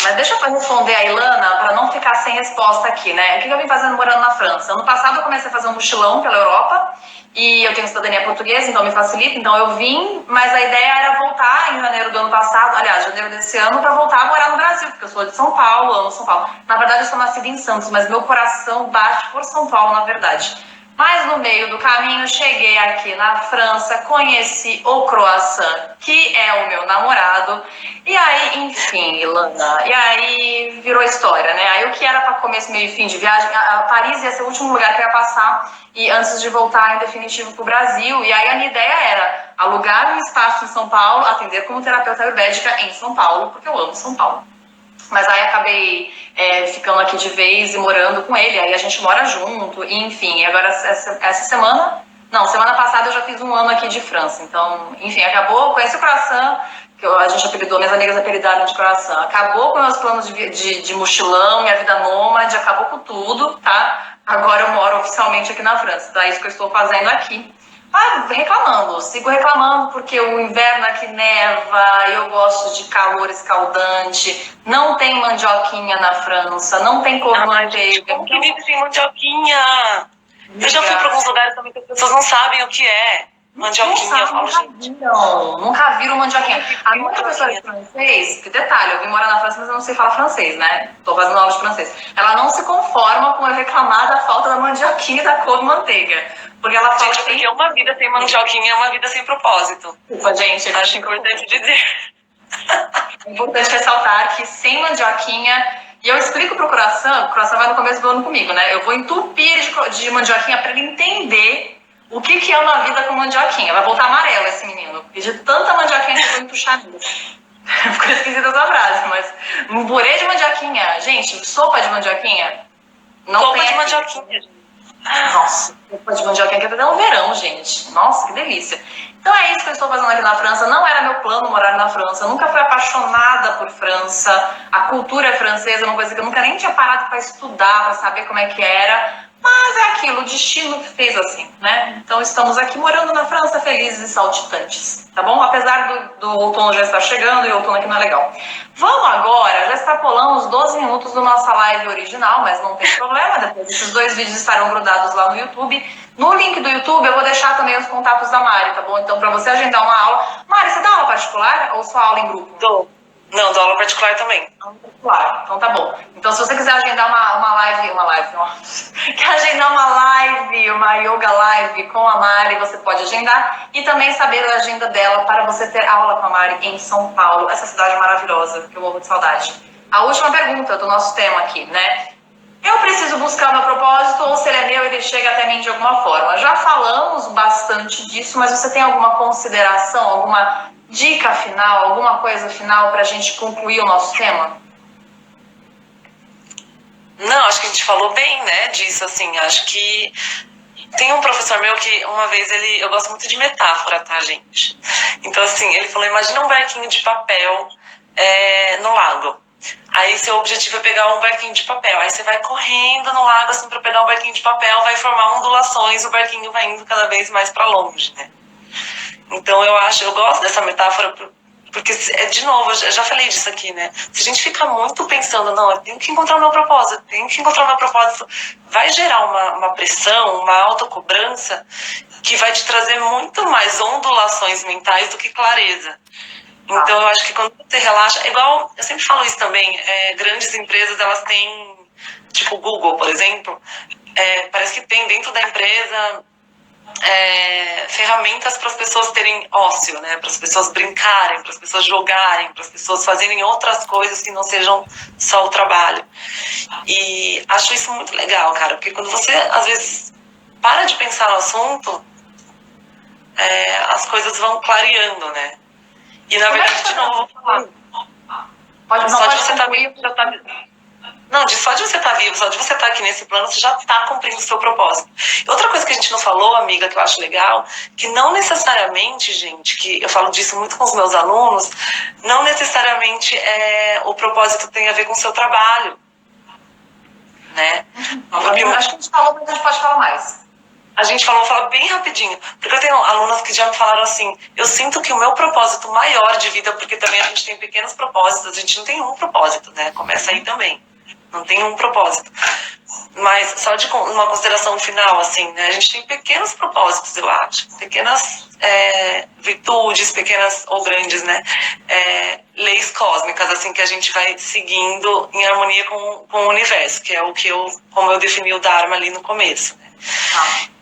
Mas deixa eu responder a Ilana para não ficar sem resposta aqui, né? O que eu vim fazendo morando na França? Ano passado eu comecei a fazer um mochilão pela Europa e eu tenho cidadania portuguesa, então me facilita. Então eu vim, mas a ideia era voltar em janeiro do ano passado, aliás, janeiro desse ano, para voltar a morar no Brasil, porque eu sou de São Paulo, amo São Paulo. Na verdade, eu sou nascida em Santos, mas meu coração bate por São Paulo, na verdade. Mas no meio do caminho, cheguei aqui na França, conheci o croissant, que é o meu namorado. E aí, enfim, Ilana, e aí virou história, né? Aí o que era para começo, meio e fim de viagem, a Paris ia ser o último lugar que eu ia passar, e antes de voltar em definitivo para o Brasil. E aí a minha ideia era alugar um espaço em São Paulo, atender como terapeuta ayurvédica em São Paulo, porque eu amo São Paulo. Mas aí acabei ficando aqui de vez e morando com ele, aí a gente mora junto, e enfim, agora essa semana, não, semana passada eu já fiz um ano aqui de França, então, enfim, acabou, conheci o croissant, que a gente apelidou, minhas amigas apelidaram de croissant, acabou com meus planos de mochilão, minha vida nômade, acabou com tudo, tá? Agora eu moro oficialmente aqui na França, tá? É isso que eu estou fazendo aqui. Reclamando, sigo reclamando porque o inverno aqui neva, eu gosto de calor escaldante, não tem mandioquinha na França, não tem manteiga. Como que vive sem mandioquinha? Eu já fui para alguns lugares também que as pessoas não sabem o que é mandioquinha. Eu falo, nunca viram mandioquinha. A minha professora de francês, que detalhe, eu vim morar na França, mas eu não sei falar francês, né? Tô fazendo aula de francês. Ela não se conforma com eu reclamar da falta da mandioquinha e da cor de manteiga. Porque ela fala porque uma vida sem mandioquinha é uma vida sem propósito. Desculpa, gente. Acho importante dizer. É importante ressaltar que sem mandioquinha, e eu explico pro coração, o coração vai no começo do ano comigo, né? Eu vou entupir de mandioquinha para ele entender o que é uma vida com mandioquinha. Vai voltar amarelo esse menino, porque de tanta mandioquinha que eu vou entuchar nele. Ficou esquisita essa frase, mas um purê de mandioquinha, gente, sopa de mandioquinha, não sopa tem de mandioquinha, gente. Nossa, sopa de mandioquinha que até no verão, gente. Nossa, que delícia. Então é isso que eu estou fazendo aqui na França. Não era meu plano morar na França. Eu nunca fui apaixonada por França. A cultura francesa é uma coisa que eu nunca nem tinha parado para estudar, para saber como é que era. Mas é aquilo, o destino que fez assim, né? Então estamos aqui morando na França, felizes e saltitantes, tá bom? Apesar do outono já estar chegando e o outono aqui não é legal. Vamos agora, já extrapolamos 12 minutos da nossa live original, mas não tem problema, depois esses 2 vídeos estarão grudados lá no YouTube. No link do YouTube eu vou deixar também os contatos da Mari, tá bom? Então para você agendar uma aula... Mari, você dá aula particular ou só aula em grupo? Não, dou aula particular também. Aula particular, então tá bom. Então se você quiser agendar quer agendar uma yoga live com a Mari, você pode agendar e também saber a agenda dela para você ter aula com a Mari em São Paulo, essa cidade maravilhosa, que eu morro de saudade. A última pergunta do nosso tema aqui, né? Eu preciso buscar meu propósito ou se ele é meu, ele chega até mim de alguma forma? Já falamos bastante disso, mas você tem alguma consideração, alguma dica final, alguma coisa final para a gente concluir o nosso tema? Não, acho que a gente falou bem, né, disso, assim, acho que tem um professor meu que uma vez eu gosto muito de metáfora, tá, gente? Então, assim, ele falou, imagina um barquinho de papel no lago. Aí seu objetivo é pegar um barquinho de papel. Aí você vai correndo no lago, assim, pra pegar um barquinho de papel, vai formar ondulações, o barquinho vai indo cada vez mais pra longe, né? Então eu gosto dessa metáfora porque, de novo, eu já falei disso aqui, né? Se a gente fica muito pensando, não, eu tenho que encontrar o meu propósito, vai gerar uma pressão, uma autocobrança que vai te trazer muito mais ondulações mentais do que clareza. Então eu acho que quando você relaxa, igual, eu sempre falo isso também, grandes empresas, elas têm, tipo o Google, por exemplo, parece que tem dentro da empresa ferramentas para as pessoas terem ócio, né? Para as pessoas brincarem, para as pessoas jogarem, para as pessoas fazerem outras coisas que não sejam só o trabalho. E acho isso muito legal, cara, porque quando você, às vezes, para de pensar no assunto, as coisas vão clareando, né? E, na verdade, de novo, eu vou falar. Só de você estar vivo, já tá... Não, só de você estar vivo, só de você estar aqui nesse plano, você já está cumprindo o seu propósito. Outra coisa que a gente não falou, amiga, que eu acho legal, que não necessariamente, gente, que eu falo disso muito com os meus alunos, não necessariamente o propósito tem a ver com o seu trabalho, né? Porque acho que a gente falou, mas a gente pode falar mais. A gente falou, vou falar bem rapidinho, porque eu tenho alunas que já me falaram assim, eu sinto que o meu propósito maior de vida, porque também a gente tem pequenos propósitos, a gente não tem um propósito, né? Começa aí também. Não tem um propósito. Mas só de uma consideração final, assim, né? A gente tem pequenos propósitos, eu acho. Pequenas virtudes, pequenas ou grandes, né? Leis cósmicas, assim, que a gente vai seguindo em harmonia com o universo, que é o que como eu defini o Dharma ali no começo, né?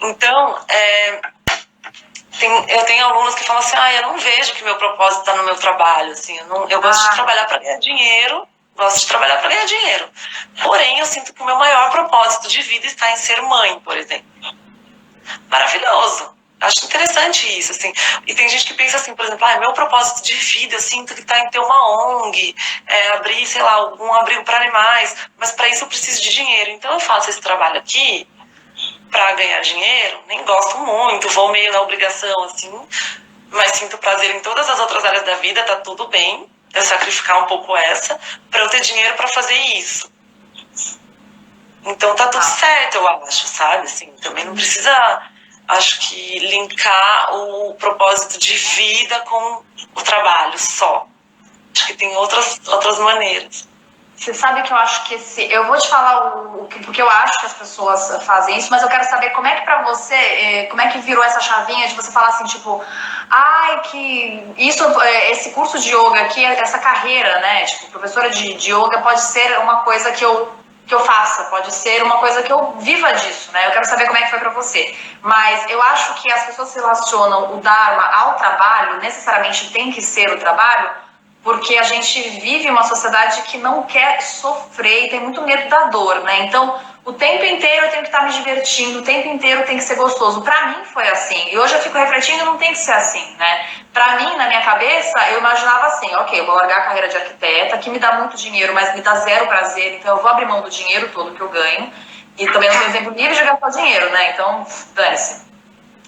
Então, eu tenho alunos que falam assim, eu não vejo que meu propósito está no meu trabalho, assim, eu gosto de trabalhar para ganhar dinheiro, porém eu sinto que o meu maior propósito de vida está em ser mãe, por exemplo. Maravilhoso. Acho interessante isso, assim. E tem gente que pensa assim, por exemplo, meu propósito de vida, eu sinto que está em ter uma ONG, abrir, sei lá, algum abrigo para animais, mas para isso eu preciso de dinheiro. Então eu faço esse trabalho aqui para ganhar dinheiro, nem gosto muito, vou meio na obrigação, assim, mas sinto prazer em todas as outras áreas da vida, tá tudo bem, eu sacrificar um pouco essa, para eu ter dinheiro para fazer isso. Então tá tudo certo, eu acho, sabe? Assim, também não precisa, acho que, linkar o propósito de vida com o trabalho só. Acho que tem outras maneiras. Você sabe que eu acho que eu vou te falar porque eu acho que as pessoas fazem isso, mas eu quero saber como é que pra você, como é que virou essa chavinha de você falar assim, tipo, que esse curso de yoga aqui, essa carreira, né, tipo, professora de yoga pode ser uma coisa que eu faça, pode ser uma coisa que eu viva disso, né, eu quero saber como é que foi pra você, mas eu acho que as pessoas relacionam o Dharma ao trabalho, necessariamente tem que ser o trabalho, porque a gente vive uma sociedade que não quer sofrer e tem muito medo da dor, né? Então, o tempo inteiro eu tenho que estar me divertindo, o tempo inteiro tem que ser gostoso. Pra mim foi assim. E hoje eu fico refletindo, não tem que ser assim, né? Pra mim, na minha cabeça, eu imaginava assim, ok, eu vou largar a carreira de arquiteta, que me dá muito dinheiro, mas me dá zero prazer, então eu vou abrir mão do dinheiro todo que eu ganho. E também não tenho tempo livre de gastar dinheiro, né? Então, dane-se.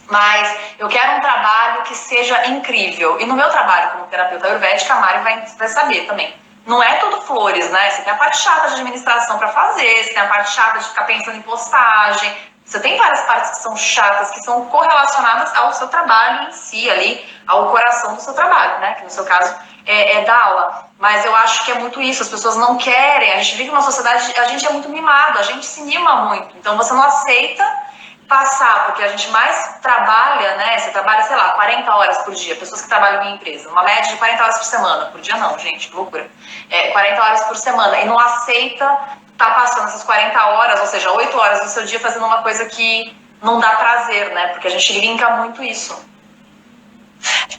Mas eu quero um trabalho que seja incrível. E no meu trabalho como terapeuta ayurvédica, a Mari vai saber também. Não é tudo flores, né? Você tem a parte chata de administração para fazer, você tem a parte chata de ficar pensando em postagem. Você tem várias partes que são chatas, que são correlacionadas ao seu trabalho em si, ali, ao coração do seu trabalho, né? Que no seu caso é dar aula. Mas eu acho que é muito isso, as pessoas não querem. A gente vive numa sociedade, a gente é muito mimado, a gente se mima muito. Então você não aceita passar, porque a gente mais trabalha, né? Você trabalha, sei lá, 40 horas por dia, pessoas que trabalham em empresa, uma média de 40 horas por semana, por dia não, gente, que loucura. 40 horas por semana, e não aceita estar passando essas 40 horas, ou seja, 8 horas do seu dia fazendo uma coisa que não dá prazer, né? Porque a gente linka muito isso.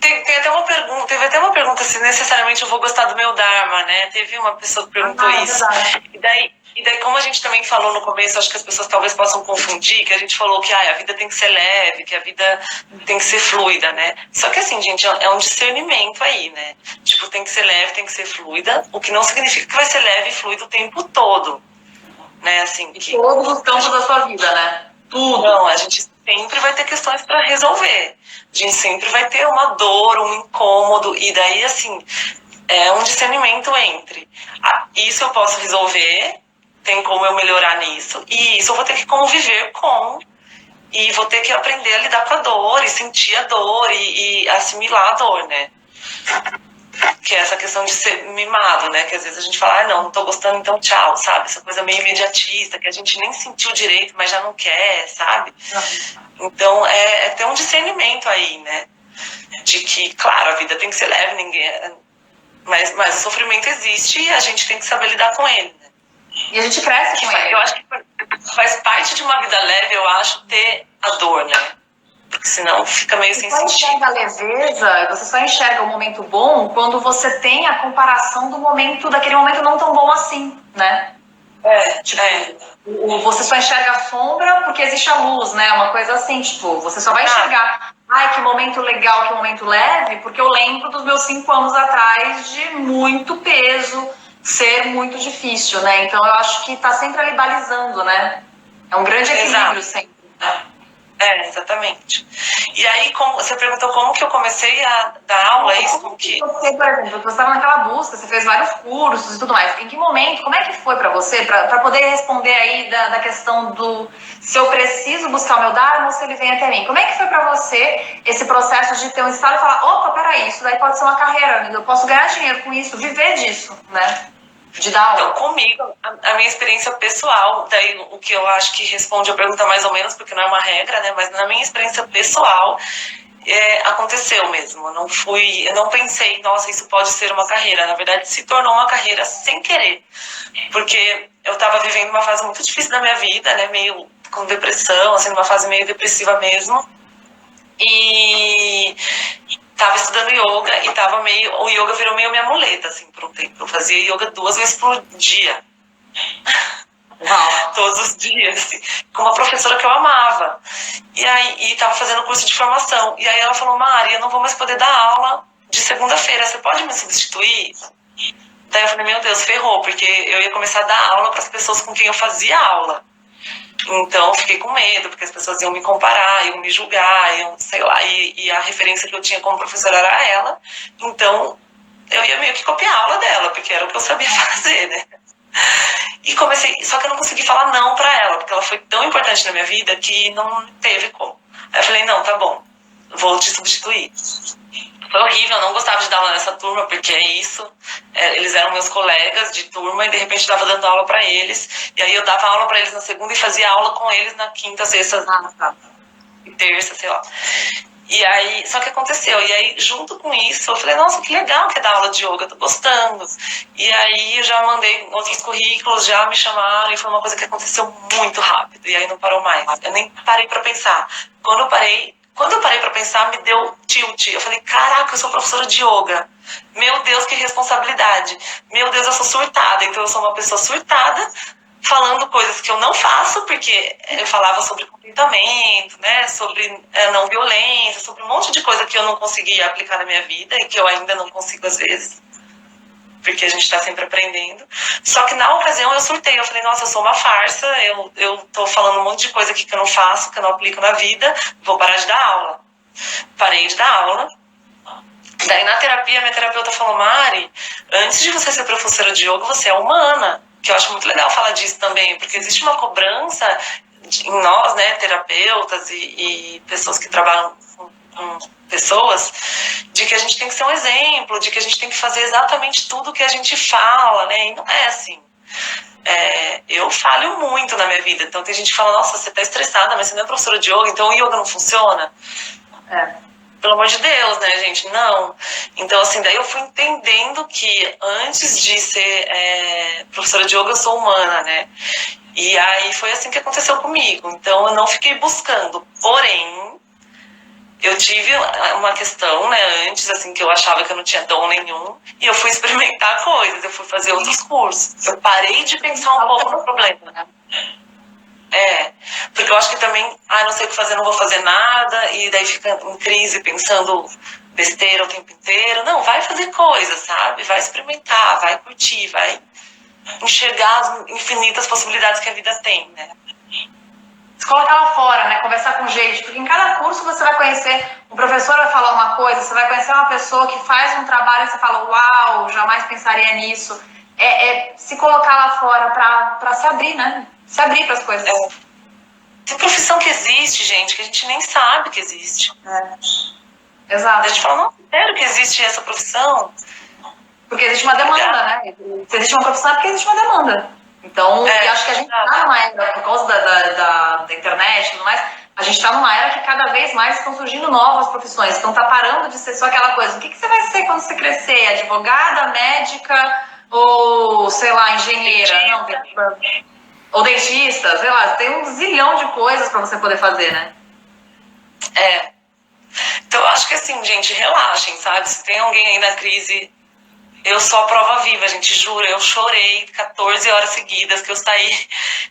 Teve até uma pergunta se necessariamente eu vou gostar do meu Dharma, né? Teve uma pessoa que perguntou isso. E daí, como a gente também falou no começo, acho que as pessoas talvez possam confundir, que a gente falou que a vida tem que ser leve, que a vida tem que ser fluida, né? Só que assim, gente, é um discernimento aí, né? Tipo, tem que ser leve, tem que ser fluida, o que não significa que vai ser leve e fluido o tempo todo, né? Assim, todos os campos da sua vida, né? Tudo. Não, a gente sempre vai ter questões para resolver. A gente sempre vai ter uma dor, um incômodo, e daí, assim, é um discernimento entre isso eu posso resolver, tem como eu melhorar nisso, e isso eu vou ter que conviver com, e vou ter que aprender a lidar com a dor, e sentir a dor, e assimilar a dor, né? Que é essa questão de ser mimado, né? Que às vezes a gente fala, não tô gostando, então tchau, sabe? Essa coisa meio imediatista, que a gente nem sentiu direito, mas já não quer, sabe? Então, é ter um discernimento aí, né? De que, claro, a vida tem que ser leve, mas o sofrimento existe e a gente tem que saber lidar com ele, né? E a gente cresce com ele. Eu acho que faz parte de uma vida leve, eu acho, ter a dor, né? Porque senão fica meio sem sentido. Você só enxerga a leveza, você só enxerga o momento bom quando você tem a comparação daquele momento não tão bom assim, né? Você só enxerga a sombra porque existe a luz, né? Uma coisa assim, tipo, você só vai enxergar, que momento legal, que momento leve, porque eu lembro dos meus 5 anos atrás de muito peso, ser muito difícil, né? Então eu acho que tá sempre ali balizando, né? É um grande equilíbrio sempre, né? Exatamente. E aí, como você perguntou como que eu comecei a dar aula, é isso? Como que... Você, por exemplo, você estava naquela busca, você fez vários cursos e tudo mais. Em que momento, como é que foi para você, para poder responder aí da questão do se eu preciso buscar o meu Dharma ou se ele vem até mim? Como é que foi para você esse processo de ter um estado e falar, opa, peraí, isso daí pode ser uma carreira, eu posso ganhar dinheiro com isso, viver disso, né? De dar aula. Então, comigo, a minha experiência pessoal, daí o que eu acho que responde a pergunta mais ou menos, porque não é uma regra, né? Mas na minha experiência pessoal, aconteceu mesmo. Eu não pensei, nossa, isso pode ser uma carreira. Na verdade, se tornou uma carreira sem querer. Porque eu estava vivendo uma fase muito difícil da minha vida, né? Meio com depressão, assim, uma fase meio depressiva mesmo. E tava estudando yoga e o yoga virou meio minha muleta, assim, por um tempo. Eu fazia yoga 2 vezes por dia. Uau. Todos os dias, assim, com uma professora que eu amava. E tava fazendo curso de formação. E aí ela falou, Mari, eu não vou mais poder dar aula de segunda-feira, você pode me substituir? Daí eu falei, meu Deus, ferrou, porque eu ia começar a dar aula para as pessoas com quem eu fazia aula. Então eu fiquei com medo, porque as pessoas iam me comparar, iam me julgar, sei lá, e a referência que eu tinha como professora era ela. Então eu ia meio que copiar a aula dela, porque era o que eu sabia fazer, né? E comecei, só que eu não consegui falar não pra ela, porque ela foi tão importante na minha vida que não teve como. Aí eu falei, não, tá bom, vou te substituir. Foi horrível, eu não gostava de dar aula nessa turma, porque é isso. Eles eram meus colegas de turma e de repente eu estava dando aula para eles. E aí eu dava aula para eles na segunda e fazia aula com eles na quinta, sexta e terça, sei lá. E aí, só que aconteceu. E aí, junto com isso, eu falei, nossa, que legal que é dar aula de yoga, tô gostando. E aí eu já mandei outros currículos, já me chamaram e foi uma coisa que aconteceu muito rápido. E aí não parou mais. Eu nem parei para pensar. Quando eu parei pra pensar, me deu tilt. Eu falei, caraca, eu sou professora de yoga. Meu Deus, que responsabilidade. Meu Deus, eu sou surtada. Então eu sou uma pessoa surtada, falando coisas que eu não faço, porque eu falava sobre contentamento, né, sobre não violência, sobre um monte de coisa que eu não conseguia aplicar na minha vida e que eu ainda não consigo às vezes, porque a gente está sempre aprendendo. Só que na ocasião eu surtei, eu falei, nossa, eu sou uma farsa, eu tô falando um monte de coisa aqui que eu não faço, que eu não aplico na vida, vou parar de dar aula. Parei de dar aula. Daí na terapia, minha terapeuta falou, Mari, antes de você ser professora de yoga, você é humana. Que eu acho muito legal falar disso também, porque existe uma cobrança em nós, né, terapeutas e pessoas que trabalham com pessoas, de que a gente tem que ser um exemplo, de que a gente tem que fazer exatamente tudo que a gente fala, né, e não é assim. Eu falho muito na minha vida, então tem gente que fala, nossa, você tá estressada, mas você não é professora de yoga, então o yoga não funciona? Pelo amor de Deus, né, gente? Não. Então, assim, daí eu fui entendendo que antes de ser professora de yoga, eu sou humana, né? E aí foi assim que aconteceu comigo. Então, eu não fiquei buscando. Porém, eu tive uma questão, né, antes, assim, que eu achava que eu não tinha dom nenhum. E eu fui experimentar coisas, eu fui fazer outros cursos. Eu parei de pensar um pouco no problema, né? Porque eu acho que também, não sei o que fazer, não vou fazer nada, e daí fica em crise pensando besteira o tempo inteiro. Não, vai fazer coisa, sabe? Vai experimentar, vai curtir, vai enxergar as infinitas possibilidades que a vida tem, né? Se colocar lá fora, né? Conversar com gente, porque em cada curso você vai conhecer, um professor vai falar uma coisa, você vai conhecer uma pessoa que faz um trabalho e você fala, uau, jamais pensaria nisso. Se colocar lá fora pra se abrir, né? Se abrir para as coisas. Tem profissão que existe, gente, que a gente nem sabe que existe. Exato. A gente fala, não, sério que existe essa profissão? Porque existe uma demanda, né? Se existe uma profissão é porque existe uma demanda. Então, eu acho que a gente está numa era, por causa da internet e tudo mais, a gente está numa era que cada vez mais estão surgindo novas profissões. Então, tá parando de ser só aquela coisa. O que você vai ser quando você crescer? Advogada, médica ou, sei lá, engenheira? Não, ou dentista, sei lá, tem um zilhão de coisas para você poder fazer, né? Então eu acho que assim, gente, relaxem, sabe? Se tem alguém aí na crise, eu sou a prova viva, gente, juro, eu chorei 14 horas seguidas, que eu saí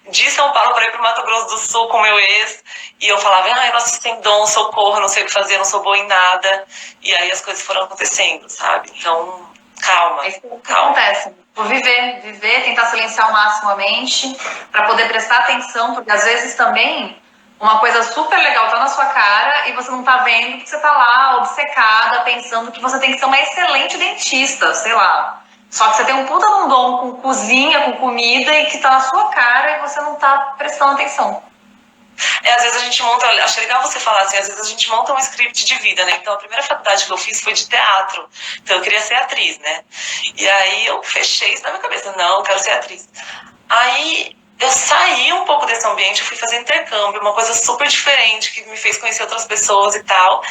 de São Paulo para ir pro Mato Grosso do Sul com meu ex, e eu falava, nossa, sem dom, socorro, não sei o que fazer, não sou boa em nada, e aí as coisas foram acontecendo, sabe? Então, calma. É isso que acontece. Vou viver, tentar silenciar ao máximo a mente, para poder prestar atenção, porque às vezes também uma coisa super legal tá na sua cara e você não tá vendo porque você tá lá obcecada, pensando que você tem que ser uma excelente dentista, sei lá. Só que você tem um puta de um dom com cozinha, com comida e que tá na sua cara e você não tá prestando atenção. Às vezes a gente monta, acho legal você falar assim, às vezes a gente monta um script de vida, né? Então a primeira faculdade que eu fiz foi de teatro. Então eu queria ser atriz, né? E aí eu fechei isso na minha cabeça, não, eu quero ser atriz. Aí eu saí um pouco desse ambiente, eu fui fazer intercâmbio, uma coisa super diferente, que me fez conhecer outras pessoas e tal.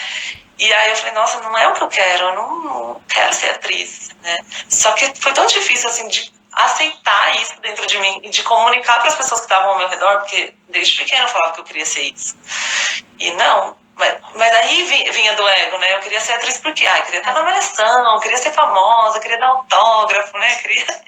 E aí eu falei, nossa, não é o que eu quero, eu não quero ser atriz, né? Só que foi tão difícil, assim, de aceitar isso dentro de mim e de comunicar para as pessoas que estavam ao meu redor, porque desde pequena eu falava que eu queria ser isso. E não, mas aí vinha do ego, né? Eu queria ser atriz porque, eu queria estar na Malhação, eu queria ser famosa, eu queria dar autógrafo, né?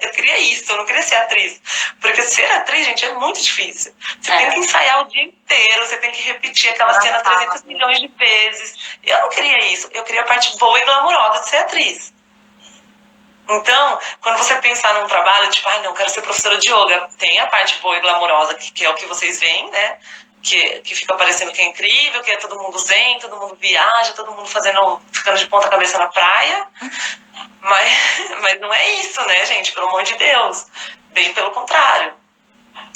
Eu queria isso, eu não queria ser atriz. Porque ser atriz, gente, é muito difícil. Você tem que ensaiar o dia inteiro, você tem que repetir aquela cena 300 milhões de vezes. Eu não queria isso, eu queria a parte boa e glamurosa de ser atriz. Então, quando você pensar num trabalho, tipo, não, quero ser professora de yoga, tem a parte boa e glamurosa, que é o que vocês veem, né? Que fica parecendo que é incrível, que é todo mundo zen, todo mundo viaja, todo mundo ficando de ponta cabeça na praia. Mas não é isso, né, gente? Pelo amor de Deus. Bem pelo contrário.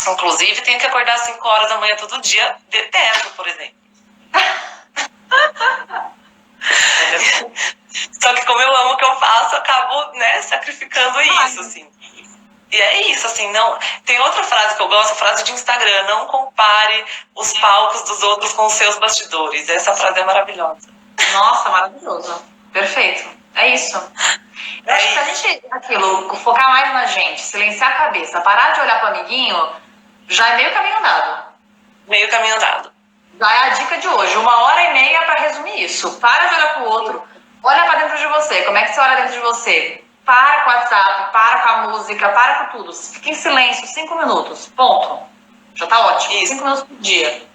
Inclusive, tenho que acordar às 5 horas da manhã todo dia, detesto, por exemplo. Só que como eu amo o que eu faço, eu acabo, né, sacrificando isso, assim. E é isso, assim, não... Tem outra frase que eu gosto, a frase de Instagram, não compare os palcos dos outros com os seus bastidores. Essa frase é maravilhosa. Nossa, maravilhoso. Perfeito. É isso. Eu acho que se a gente, focar mais na gente, silenciar a cabeça, parar de olhar pro amiguinho, já é meio caminho andado. Meio caminho andado. Já é a dica de hoje, 1h30 para resumir isso. Para de olhar pro outro, olha para dentro de você. Como é que você olha dentro de você? Para com o WhatsApp, para com a música, para com tudo. Fica em silêncio 5 minutos. Ponto. Já tá ótimo. Isso. 5 minutos por dia.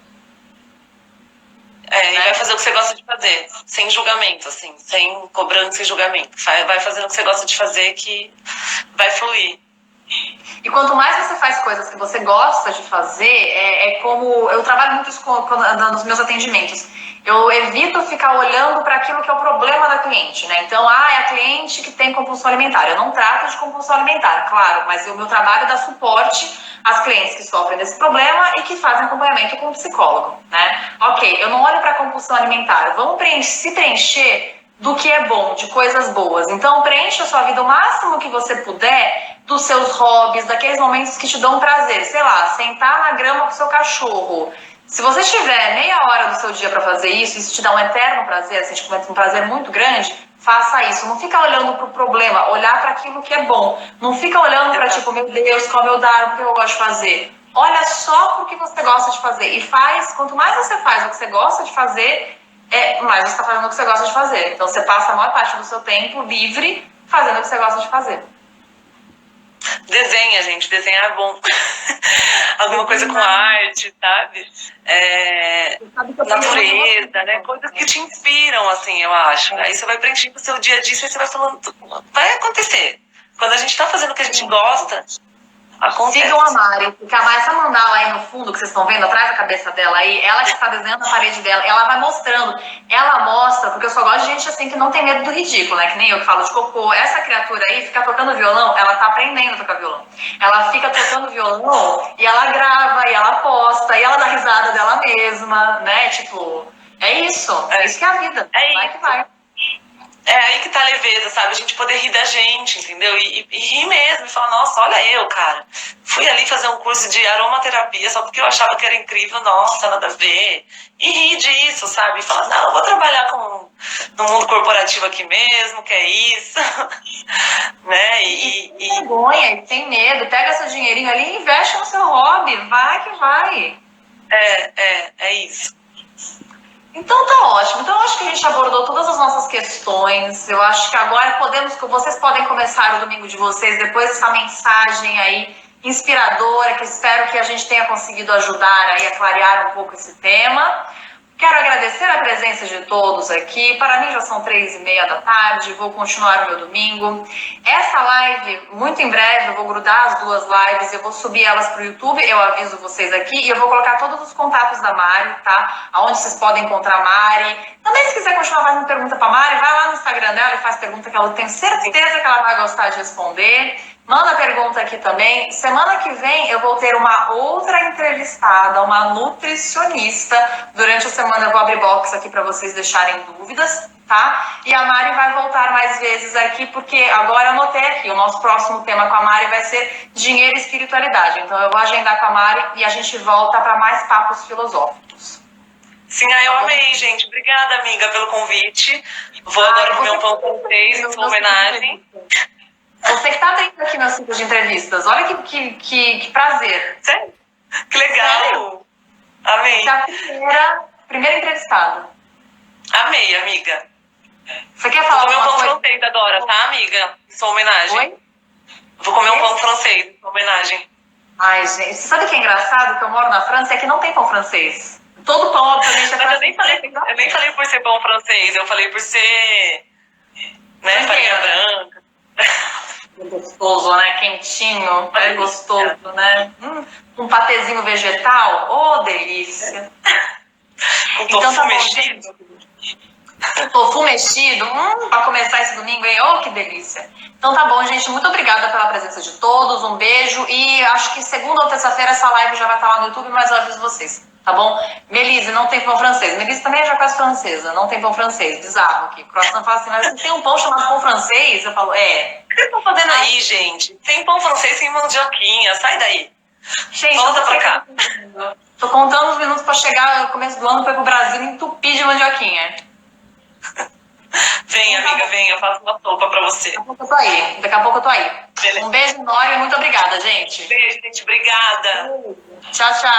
E vai fazer o que você gosta de fazer, sem julgamento, assim, sem cobrança e julgamento. Vai fazendo o que você gosta de fazer que vai fluir. E quanto mais você faz coisas que você gosta de fazer, é como... Eu trabalho muito isso nos meus atendimentos. Eu evito ficar olhando para aquilo que é o problema da cliente, né? Então, é a cliente que tem compulsão alimentar. Eu não trato de compulsão alimentar, claro, mas o meu trabalho é dar suporte às clientes que sofrem desse problema e que fazem acompanhamento com o psicólogo, né? Ok, eu não olho para compulsão alimentar. Vamos se preencher do que é bom, de coisas boas. Então, preencha a sua vida o máximo que você puder dos seus hobbies, daqueles momentos que te dão prazer. Sei lá, sentar na grama com o seu cachorro. Se você tiver meia hora do seu dia para fazer isso te dá um eterno prazer, assim, um prazer muito grande, faça isso. Não fica olhando pro problema, olhar para aquilo que é bom. Não fica olhando para tipo, meu Deus, qual é o meu dar, o que eu gosto de fazer. Olha só pro que você gosta de fazer. E faz, quanto mais você faz o que você gosta de fazer, mais você está fazendo o que você gosta de fazer. Então você passa a maior parte do seu tempo livre fazendo o que você gosta de fazer. Desenha, gente, desenhar é bom. Alguma coisa com arte, sabe? Natureza, né? Coisas que te inspiram, assim, eu acho. Aí você vai preenchendo o seu dia a dia e você vai falando, vai acontecer. Quando a gente tá fazendo o que a gente gosta, acontece. Sigam a Mari, porque a Mari, essa mandala aí no fundo que vocês estão vendo, atrás da cabeça dela aí, ela que está desenhando a parede dela, ela vai mostrando. Ela mostra, porque eu só gosto de gente assim que não tem medo do ridículo, né? Que nem eu que falo de cocô. Essa criatura aí fica tocando violão, ela tá aprendendo a tocar violão. Ela fica tocando violão e ela grava, e ela posta, e ela dá risada dela mesma, né? Tipo, é isso que é a vida. Vai que vai. É aí que tá a leveza, sabe? A gente poder rir da gente, entendeu? E rir mesmo, e falar, nossa, olha eu, cara. Fui ali fazer um curso de aromaterapia só porque eu achava que era incrível, nossa, nada a ver. E rir disso, sabe? E falar, não, eu vou trabalhar no mundo corporativo aqui mesmo, que é isso. Né? E sem vergonha, sem medo, pega seu dinheirinho ali e investe no seu hobby, vai que vai. É isso. Então tá ótimo. Então eu acho que a gente abordou todas as nossas questões. Eu acho que agora vocês podem começar o domingo de vocês depois dessa mensagem aí inspiradora, que espero que a gente tenha conseguido ajudar aí a clarear um pouco esse tema. Quero agradecer a presença de todos aqui. Para mim já são 3h30 da tarde, vou continuar o meu domingo. Essa live, muito em breve, eu vou grudar as duas lives, eu vou subir elas para o YouTube, eu aviso vocês aqui, e eu vou colocar todos os contatos da Mari, tá? Aonde vocês podem encontrar a Mari. Também, se quiser continuar fazendo pergunta para a Mari, vai lá no Instagram dela e faz pergunta que eu tenho certeza que ela vai gostar de responder. Manda pergunta aqui também. Semana que vem eu vou ter uma outra entrevistada, uma nutricionista. Durante a semana eu vou abrir box aqui para vocês deixarem dúvidas, tá? E a Mari vai voltar mais vezes aqui, porque agora eu anotei aqui, o nosso próximo tema com a Mari vai ser dinheiro e espiritualidade. Então eu vou agendar com a Mari e a gente volta para mais papos filosóficos. Sim, eu amei, gente. Obrigada, amiga, pelo convite. Vou agora comer um pão francês em sua homenagem. Você que tá dentro aqui meu ciclo de entrevistas. Olha que prazer. Sério? Que legal. Sério? Amei. Você é a primeira entrevistada. Amei, amiga. Você quer falar Vou comer um alguma pão coisa? francês agora, tá, amiga? Em sua homenagem. Oi? Vou comer um pão francês em sua homenagem. Ai, gente, você sabe o que é engraçado? Que eu moro na França e aqui não tem pão francês. Todo pão, obviamente, é Mas eu francês. nem falei por ser pão francês, eu falei por ser, né, farinha branca. É gostoso, né? Quentinho, é gostoso, né? Um patezinho vegetal, ô delícia. Com Então tofu tá bom, mexido. Tofu mexido, pra começar esse domingo, hein? Oh, que delícia. Então tá bom, gente, muito obrigada pela presença de todos, um beijo e acho que segunda ou terça-feira essa live já vai estar lá no YouTube, mas eu aviso vocês, tá bom? Melise, não tem pão francês. Melise também é já quase francesa, não tem pão francês, bizarro aqui. Croissant fala assim, mas tem um pão chamado pão francês? Eu falo, é. O que vocês estão fazendo aí, gente? Tem pão francês sem mandioquinha, sai daí. Gente, Volta eu pra cá. tô contando os minutos pra chegar no começo do ano pra ir pro Brasil e entupir de mandioquinha. Vem, amiga, vem, eu faço uma sopa pra você. Daqui a pouco eu tô aí. Daqui a pouco eu tô aí. Beleza. Um beijo enorme e muito obrigada, gente. Beijo, gente, obrigada. Tchau, tchau.